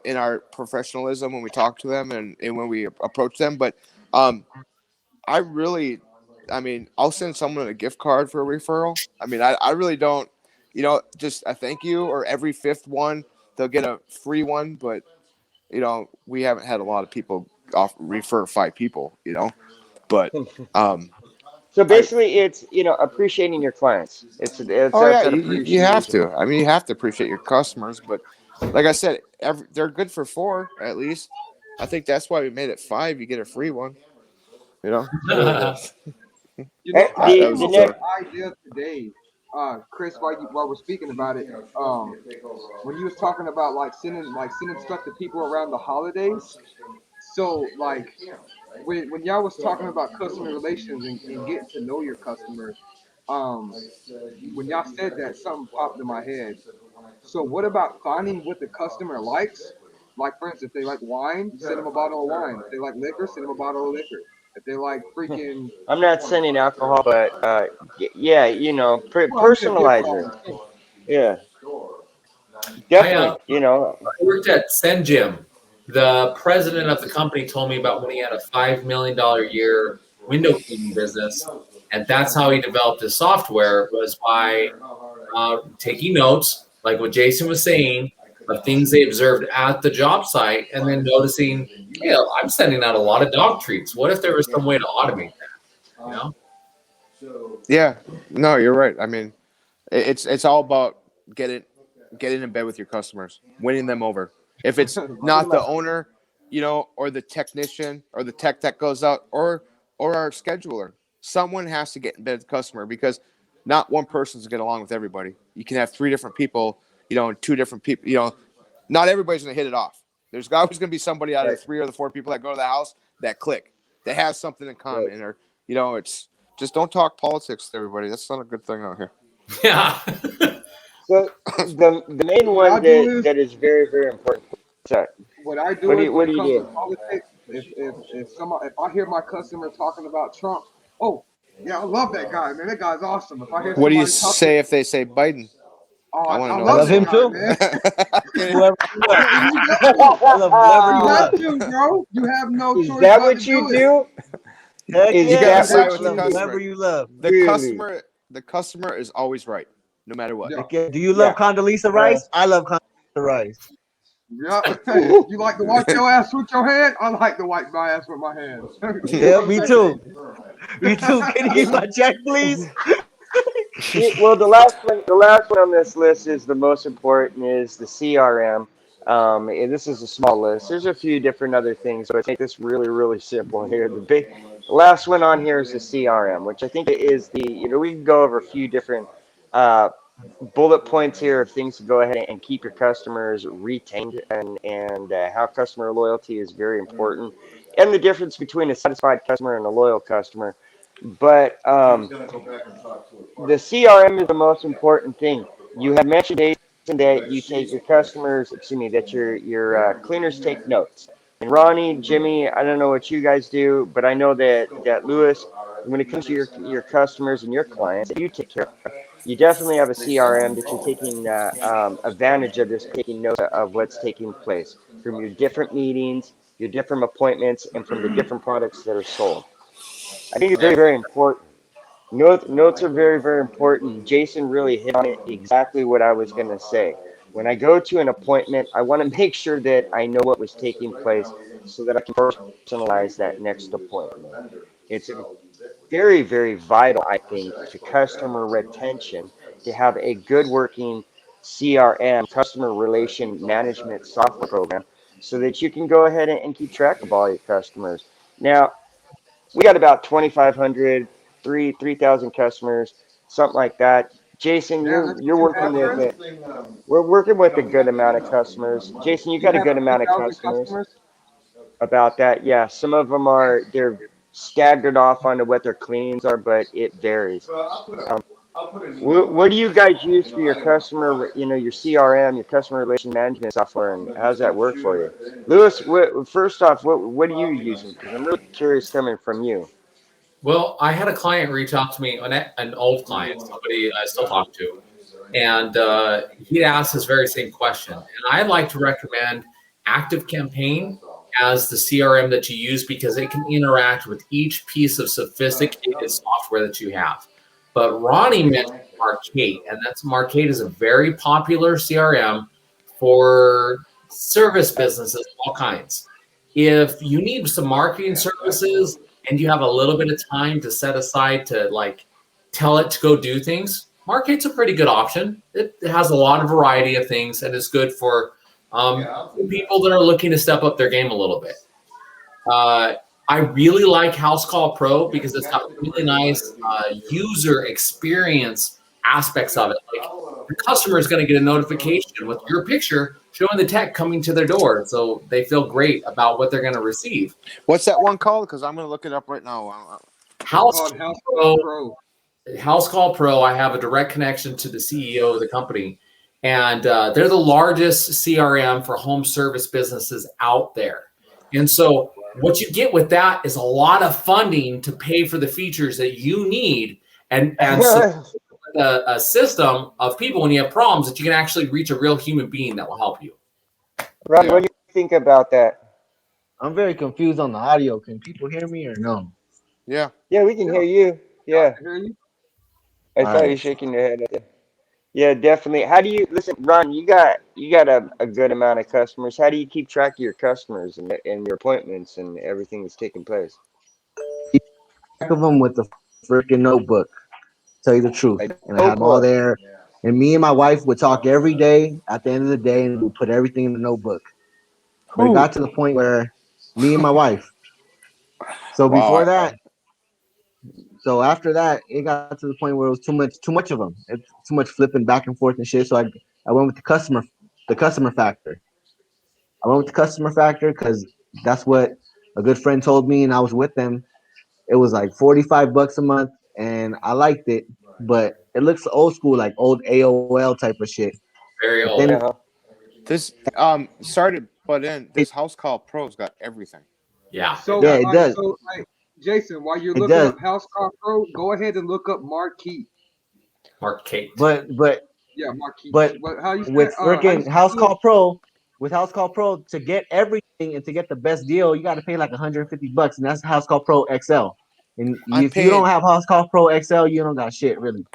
in our professionalism when we talk to them and when we approach them. But I really, I mean, I'll send someone a gift card for a referral. I mean, I really don't, just a thank you, or every fifth one they'll get a free one. But we haven't had a lot of people refer 5 people. But
So
I
basically, it's appreciating your clients. It's
oh yeah,
that's that
you have
appreciation.
to. I mean, you have to appreciate your customers. But like I said, they're good for 4 at least. I think that's why we made it 5. You get a free one. So
You know,
Hey,
I
that
came
was a
the
up with
next
joke.
an idea today, Chris, while we're speaking about it. When you was talking about sending stuff to people around the holidays. So when y'all was talking about customer relations and getting to know your customer, um, when y'all said that, something popped in my head. So what about finding what the customer likes? Like for instance, if they like wine, send them a bottle of wine. If they like liquor, send them a bottle of liquor. If they like freaking,
I'm not sending alcohol, but yeah,
well, I mean, a gift
personalize
card.
it. Yeah,
I
definitely.
worked at Jim. The president of the company told me about when he had a $5 million a year window cleaning business, and that's how he developed his software was by taking notes, like what Jason was saying, of things they observed at the job site, and then noticing, hey, I'm sending out a lot of dog treats. What if there was some way to automate that? You know?
Yeah, no, you're right. I mean, it's all about getting in bed with your customers, winning them over. If it's not the owner, or the technician or the tech that goes out, or our scheduler, someone has to get in bed with the customer because not one person's get along with everybody. You can have 3 different people, and 2 different people. Not everybody's gonna hit it off. There's always gonna be somebody out of the 3 or the 4 people that go to the house that click, that have something in common, or it's just don't talk politics to everybody. That's not a good thing out here.
Yeah.
So the main one that is very, very important. Sorry.
What I do
What do
is
you
when it
do?
comes to politics, if I hear my customer talking about Trump, oh yeah, I love that guy, man. That guy's awesome. If I hear
What do you
somebody talking,
say if they say Biden?
oh,
I
I
wanna know.
love
I love
that
him
guy,
too.
man.
Whoever you love. I love whoever
You
you
have
love.
to, bro. You have no
Is
choice
that
but
what
to
you
do it.
do?
Heck
Is
You
yeah.
gotta
that
side
what
with
you
the
do?
customer.
Whoever you love.
Really?
The customer is always right, no matter what.
Yeah.
Heck yeah. Do you
Yeah.
love Condoleezza Rice? I love Condoleezza Rice.
Yeah. You like to wash your ass with your hand? I like to wipe my ass with my hands.
Yeah, me too. Me too. Can you get my check, please?
Well, the last one on this list is the most important. Is the CRM. And this is a small list. There's a few different other things, but I think this really, really simple here. The last one on here is the CRM, which I think is we can go over a few different uh, bullet points here of things to go ahead and keep your customers retained, and how customer loyalty is very important, and the difference between a satisfied customer and a loyal customer. But the CRM is the most important thing. You have mentioned, Jason, that you take your customers, excuse me, that your cleaners take notes. And Ronnie, Jimmy, I don't know what you guys do, but I know that Lewis, when it comes to your customers and your clients that you take care of, you definitely have a CRM that you're taking advantage of this, taking notes of what's taking place from your different meetings, your different appointments, and from the different products that are sold. I think it's very, very important. Notes are very, very important. Jason really hit on it exactly what I was going to say. When I go to an appointment, I want to make sure that I know what was taking place so that I can personalize that next appointment. It's very, very vital, I think, to customer retention to have a good working CRM, customer relation management software program, so that you can go ahead and keep track of all your customers. Now, we got about 2,500, 3,000 customers, something like that. Jason,
Damn,
you're
that's
you're
what you
working
have,
with
man.
it. We're working with a good amount of customers. Jason, you
You
got a
have
good amount of
3,000
customers
customers.
about that. Yeah, some of them they're staggered off onto what their cleanings are, but it varies. Um, what do you guys use for your customer, your CRM, your customer relation management software, and how's that work for you? Lewis, first off, what are you using? Because I'm really curious coming from you.
Well, I had a client reach out to me, an old client, somebody I still talk to, and he'd asked this very same question. And I'd like to recommend Active Campaign as the CRM that you use because it can interact with each piece of sophisticated software that you have. But Ronnie mentioned Marcate, and Marcate is a very popular CRM for service businesses, all kinds. If you need some marketing services and you have a little bit of time to set aside to tell it to go do things, Markete's a pretty good option. It has a lot of variety of things and is good for people that are looking to step up their game a little bit. I really like House Call Pro because it's got really nice user experience aspects of it. Like the customer is going to get a notification with your picture showing the tech coming to their door, so they feel great about what they're going to receive.
What's that one called? Because I'm going to look it up right now.
House
Called House
Pro.
Pro.
House Call Pro, I have a direct connection to the CEO of the company, and they're the largest CRM for home service businesses out there. And so what you get with that is a lot of funding to pay for the features that you need, and so a system of people when you have problems that you can actually reach a real human being that will help you.
Rob, what do you think about that?
I'm very confused on the audio. Can people hear me or no?
Yeah.
Yeah, we can hear you. Yeah,
I hear you.
I
All
saw you
right.
shaking your head. Yeah, definitely. How do you listen, Ron? You got a good amount of customers. How do you keep track of your customers and your appointments and everything that's taking place?
Back of them with the freaking notebook. Tell you the truth,
Like
and I had them all
notebook.
there. And me and my wife would talk every day. At the end of the day, and we put everything in the notebook. But it
Who?
got to the point where me and my wife. So
Wow.
before that, so after that, it got to the point where it was too much of them. It's too much flipping back and forth and shit. So I went with the customer factor. I went with the customer factor because that's what a good friend told me, and I was with them. It was like $45 a month, and I liked it, but it looks old school, like old AOL type of shit.
Very
But
old.
then
Uh-huh.
This sorry to butt in. This house call pro's got everything.
Yeah.
So,
yeah, it does.
so like, Jason, while you're
It
looking
does.
up House Call Pro, go ahead and look up Marquee.
Mark Kate.
But
Yeah, Marquee.
But
What? How you
with
say? How you
freaking
spell
House Call Pro, to get everything and to get the best deal, you got to pay like $150, and that's House Call Pro XL. And
I'm
if you don't
paying.
have House Call Pro XL, you don't got shit really.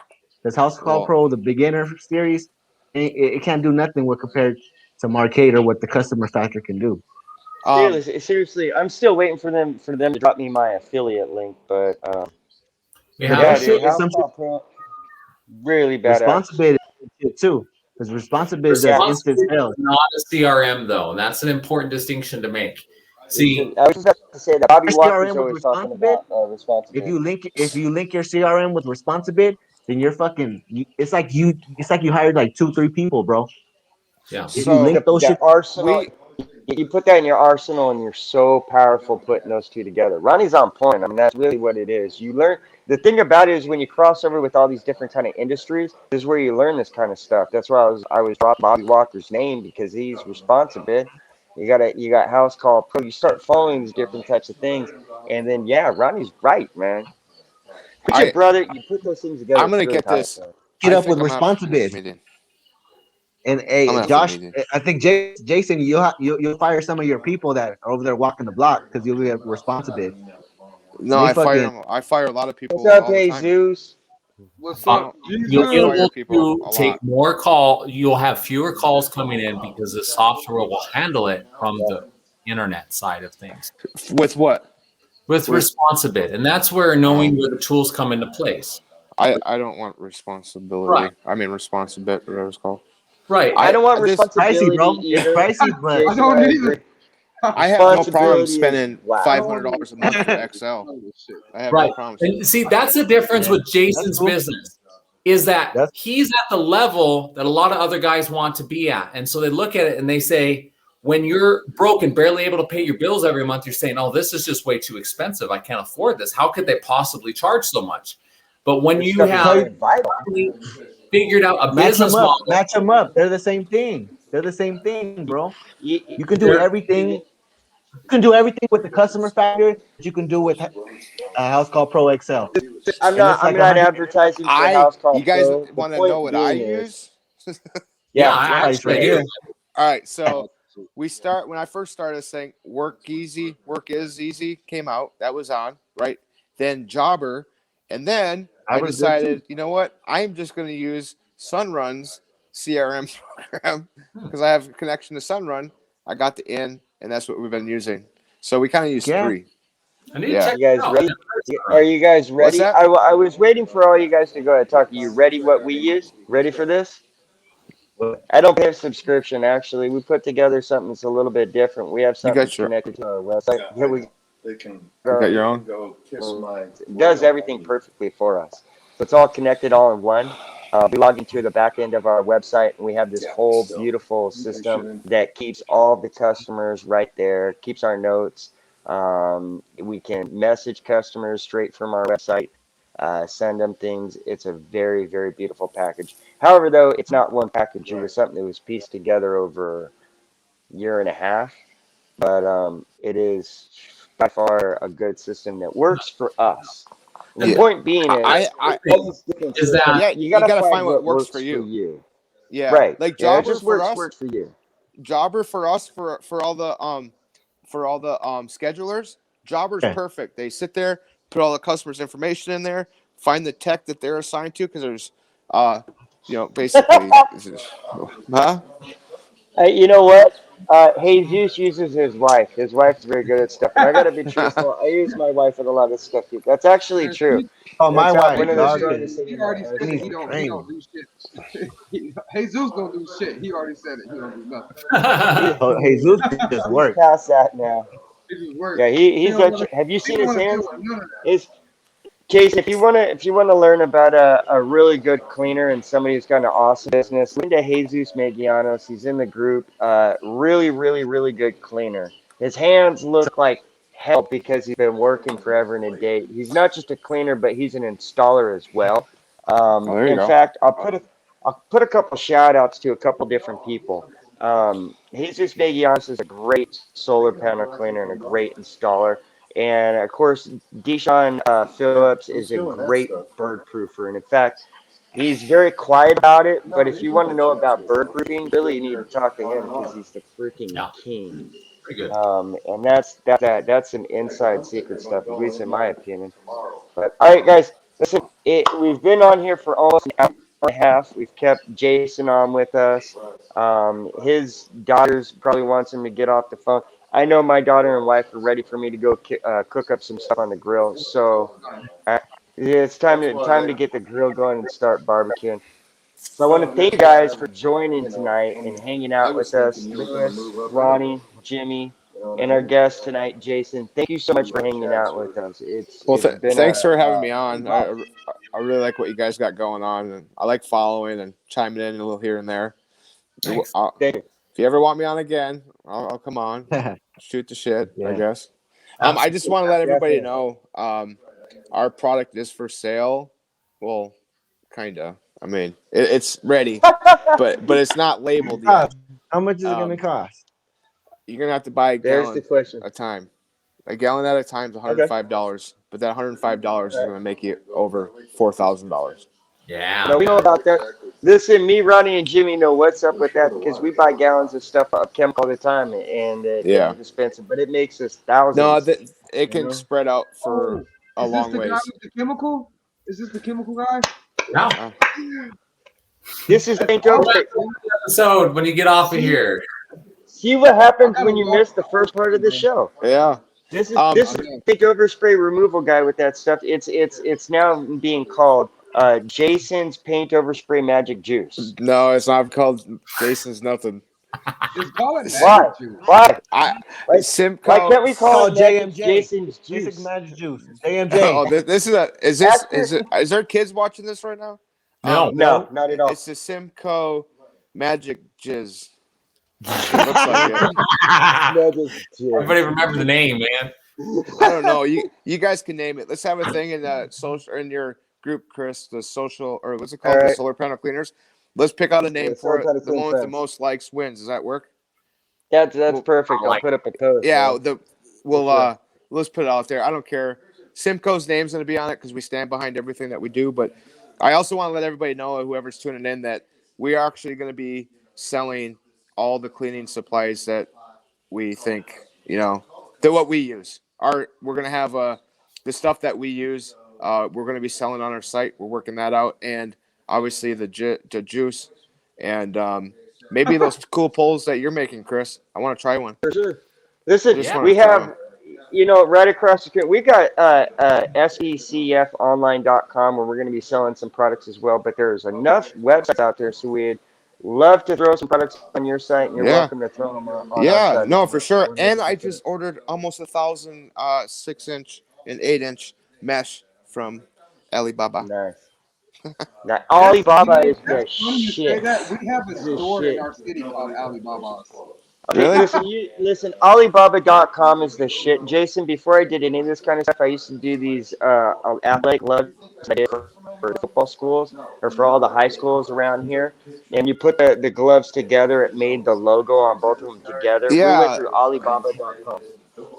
Because House Call
Well,
Pro, the beginner series, it can't do nothing with compared to Marcade or what the customer factor can do.
Seriously, I'm still waiting for them to drop me my affiliate link, but
We
But
have
yeah,
that
dude,
shit is
House
some shit.
Call Pro, really badass.
Responsibility shit too. Because Responsibility does
Yeah,
instant
responsibility
sales.
is not a CRM though, and that's an important distinction to make. See,
I was just about to say that Bobby
Your
Walker's
CRM with
always talking
Responsibility.
about responsibility.
If you link your CRM with Responsibid, then you're fucking. It's like you hired like 2-3 people, bro.
yeah.
If you
so
link those
The
shit,
arsenal,
we
you put that in your arsenal, and you're so powerful putting those two together. Ronnie's on point. I mean, that's really what it is. You learn the thing about it is when you cross over with all these different kind of industries, this is where you learn this kind of stuff. That's why I was dropping Bobby Walker's name because he's responsible. You got House Call Pro. You start following these different types of things, and then yeah, Ronnie's right, man. Put your
I
brother, you put those things together.
I'm
It's
gonna
really
get this.
powerful.
get
I
up
think
with
I'm gonna have to do this
Responsibid.
meeting.
And
I'm
hey,
gonna have to
Josh,
meeting.
I think Jason, you'll fire some of your people that are over there walking the block because you'll get Responsibid.
No,
They
I fire
fucking
them. I fire a lot of
What's
people
up,
all the time.
Jesus?
What's
Uh,
up,
you'll
I
be
Jesus?
fire
able
people
to
a
take
lot.
more call. You'll have fewer calls coming in because the software will handle it from
Yeah.
the internet side of things
With what?
with
With
Responsibid, and that's where knowing where the tools come into place.
I don't want
Right.
responsibility. I mean responsibility, whatever it's called.
Right.
I don't want
This
pricey,
responsibility
bro. It's
either,
pricey, but
I
Jason.
don't
I
either.
agree.
I have no problem
Responsibility is
spending
wow.
$500 a month for XL. I have no
Right.
problem.
And see, that's the difference
yeah,
with
that's
Jason's
cool.
business is that
That's
he's at the level that a lot of other guys want to be at. And so they look at it and they say, when you're broke and barely able to pay your bills every month, you're saying, oh, this is just way too expensive. I can't afford this. How could they possibly charge so much? But when
This
you
stuff is
have
very vital.
figured out a
match them
business
up,
model,
match them up. They're the same thing. They're the same thing, bro. You can do
they're
everything. You can do everything with the customer factor that you can do with a house called Pro XL,
I'm
and
not.
it's
I'm
like a
not
hundred.
advertising for House
You
Call
guys
Pro. The
want to know
point
what I
being is,
use?
yeah,
yeah,
I
Price
actually
right
do.
here.
All right, so we start when I first started saying work is easy came out. That was on, right? Then Jobber, and then
I
I
was good too.
decided, you know what? I'm just going to use Sunrun's CRM program because I have a connection to Sunrun. I got the in, and that's what we've been using. So we kind of use
Yeah.
three.
I need to
Yeah.
check
you
it
guys
out.
ready? Are you guys
What's
ready?
that?
I was waiting for all you guys to go ahead and talk. Are you ready? What we use? Ready for this? I don't pay a subscription. Actually, we put together something that's a little bit different. We have
You
something that's
got your
connected to our website. Here we
They can
you got your
go.
own.
go kiss my.
It does everything perfectly for us. So it's all connected all in one. We log into the back end of our website, and we have this
Yeah,
whole
still.
beautiful
You
system
shouldn't.
that keeps all the customers right there, keeps our notes. We can message customers straight from our website, send them things. It's a very, very beautiful package. However, though, it's not one package. It was something that was pieced together over a year and a half. But it is by far a good system that works for us. The
Yeah.
point being is,
I
all these different
Is
systems,
that-
yeah,
you gotta find what
works
works
for you. Yeah,
Right.
like
Yeah, it
Jobber
just
for us,
works for you.
Jobber for us for all the schedulers. Jobber's
Okay.
perfect. They sit there, put all the customers' information in there, find the tech that they're assigned to, because there's basically huh?
You know what? Jesus uses his wife. His wife's very good at stuff, and I gotta be truthful. I use my wife with a lot of stuff too. That's actually
Man,
true.
Oh, my
That's
wife,
one of the
dog.
strongest things
he
in
already
my
said
arsenal.
he don't do shit. Jesus don't do shit. He already said it. He don't do nothing.
Oh, Jesus just
He's
work.
past that now.
He just work.
Yeah,
He
he's
don't
that.
wanna,
Have you
he
seen
don't
his
want to deal
hands?
with none of
His Jason, if you wanna learn about a really good cleaner and somebody who's got an awesome business, Linda Jesus Magianos, he's in the group. Really, really, really good cleaner. His hands look like hell because he's been working forever and a day. He's not just a cleaner, but he's an installer as well.
Oh, there you
In
go.
fact, I'll put a couple shout outs to a couple different people. Jesus Magianos is a great solar panel cleaner and a great installer. And of course, Deshaun Phillips is a great bird proofer. And in fact, he's very quiet about it. But if you want to know about bird proofing, really, you need to talk to him because he's the freaking
Yeah,
king.
pretty good.
And that's some inside secret stuff, at least in my opinion. But all right, guys, listen, we've been on here for almost an hour and a half. We've kept Jason on with us. His daughters probably wants him to get off the phone. I know my daughter and wife are ready for me to go cook up some stuff on the grill. So yeah, it's time to get the grill going and start barbecuing. So I want to thank you guys for joining tonight and hanging out with us, Lewis, Ronnie, Jimmy, and our guest tonight, Jason. Thank you so much for hanging out with us.
Well,
It's been
thanks for having me
a
on.
lot.
I really like what you guys got going on, and I like following and chiming in a little here and there.
Thanks.
Thank you.
If you ever want me on again, I'll come on, shoot the shit, I
Yeah.
guess. I just want to let everybody know, our product is for sale. Well, kinda. I mean, it's ready, but it's not labeled yet.
How much is it gonna
Um,
cost?
You're gonna have to buy a
There's the
gallon
question.
at a time. A gallon at a time is $105, but that $105 is gonna make you over $4,000.
Yeah.
No, we know about that. Listen, me, Ronnie, and Jimmy know what's up with that because we buy gallons of stuff of chemical all the time, and it
Yeah.
is expensive, but it makes us
No,
thousands.
it
You
can
know?
spread out for
Oh,
a
is this
long
the guy
ways.
with the chemical? Is this the chemical guy?
No.
Uh,
This is
That's
Paint
Go
Over.
back to the episode when you get off of here.
See what happens
I
when you
gotta
miss the
walk-
first part of the show.
yeah.
This is
Um,
this is Paint Over spray removal guy with that stuff. It's now being called Jason's Paint Over Spray Magic Juice.
No, it's not called Jason's nothing.
Just call it
Why?
magic juice.
Why?
I
Why
Simcoe.
can't we call it
Called
Magic
JMJ.
Jason's
Basic
Juice?
Magic Juice. JMJ.
Oh, this is is there kids watching this right now?
No.
No, not at all.
It's the Simcoe Magic Jizz. It looks like it.
Magic Jizz.
Everybody remember the name, man.
I don't know. You guys can name it. Let's have a thing in social in your group, Chris. The social, or what's it called?
All right.
The solar panel cleaners. Let's pick out a name
Yeah,
for
solar panel
it. The one with the
cleaners.
most likes wins. Does that work?
That's
Well,
perfect. I'll put up a post.
Yeah.
man.
Let's put it out there. I don't care. Simcoe's name's going to be on it because we stand behind everything that we do. But I also want to let everybody know, whoever's tuning in, that we are actually going to be selling all the cleaning supplies that we think, that what we use. We're going to have the stuff that we use. We're going to be selling on our site. We're working that out, and obviously the juice, and maybe those cool poles that you're making, Chris. I want to try one.
For sure. Listen,
Just wanna
we
try
have, right across the street, we got secfonline.com where we're going to be selling some products as well. But there's enough websites out there, so we'd love to throw some products on your site, and you're
Yeah.
welcome to throw them on our
Yeah,
site.
no, for sure. And I just ordered almost 1,000 6-inch and 8-inch mesh from Alibaba.
Nice. Now, Alibaba is the
That's funny you say
shit.
that. We have a
The
store
shit.
in our city called Alibaba's.
Okay,
Really?
listen, Alibaba.com is the shit. Jason, before I did any of this kind of stuff, I used to do these athletic gloves I did for the football schools or for all the high schools around here. And you put the gloves together, it made the logo on both of them together. We went
Yeah,
through Alibaba.com.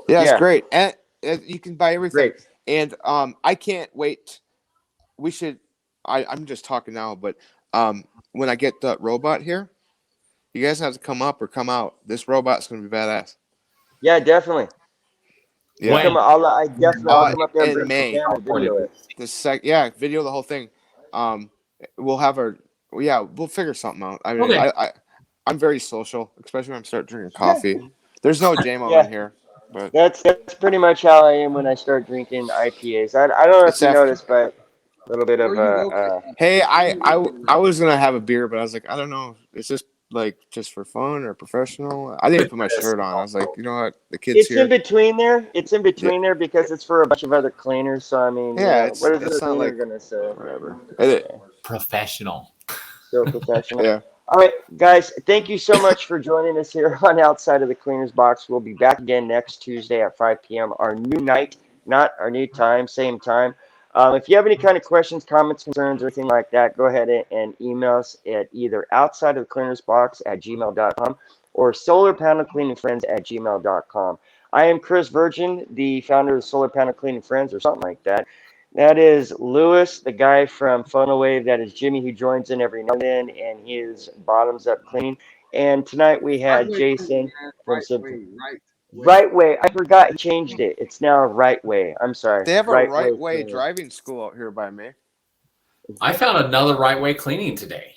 yeah, it's
Yeah.
great. And You can buy everything.
Great.
And I can't wait. We should. I'm just talking now, but when I get the robot here, you guys have to come up or come out. This robot's gonna be badass.
Yeah, definitely.
Yeah.
I definitely I'll come up there and
In
bring
May.
the camera and video it.
Yeah, video the whole thing. We'll have we'll figure something out. I mean,
Okay.
I'm very social, especially when I start drinking coffee. There's no JMO
Yeah.
in here, but
That's pretty much how I am when I start drinking IPAs. I don't know if
It's
you
after-
noticed, but a little bit of
Where you located?
hey, I was gonna have a beer, but I was like, I don't know, is this like just for fun or professional? I didn't put my shirt on. I was like, you know what, the kids
it's
here.
in between there. It's in between there because it's for a bunch of other cleaners. So I mean,
Yeah,
what is
it's
the
not
cleaner
like
gonna say?
whatever.
Professional.
So professional.
Yeah.
All right, guys, thank you so much for joining us here on Outside of the Cleaner's Box. We'll be back again next Tuesday at 5 p.m. Our new night, not our new time, same time. If you have any kind of questions, comments, concerns, or anything like that, go ahead and email us at either outside of the cleaner's box at gmail.com or solarpanelcleaningfriends@gmail.com. I am Chris Virgin, the founder of Solar Panel Cleaning Friends or something like that. That is Lewis, the guy from Phonowave. That is Jimmy, who joins in every now and then, and he is bottoms up cleaning. And tonight we had
Right way,
Jason from
right
Cimco.
way, right way.
Right Way. I forgot he changed it. It's now Right Way. I'm sorry.
They have a right way
Cleaning.
driving school out here by me.
I found another right way cleaning today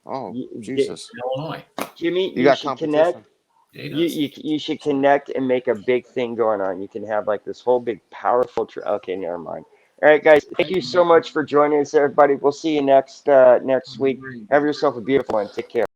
Oh,
You-
Jesus.
in Illinois.
Jimmy,
You
you
got
should connect.
competition.
Yeah, he
You,
does.
you should connect and make a big thing going on. You can have like this whole big powerful. Okay, never mind. All right, guys. Thank you so much for joining us, everybody. We'll see you next week. Have yourself a beautiful one. Take care.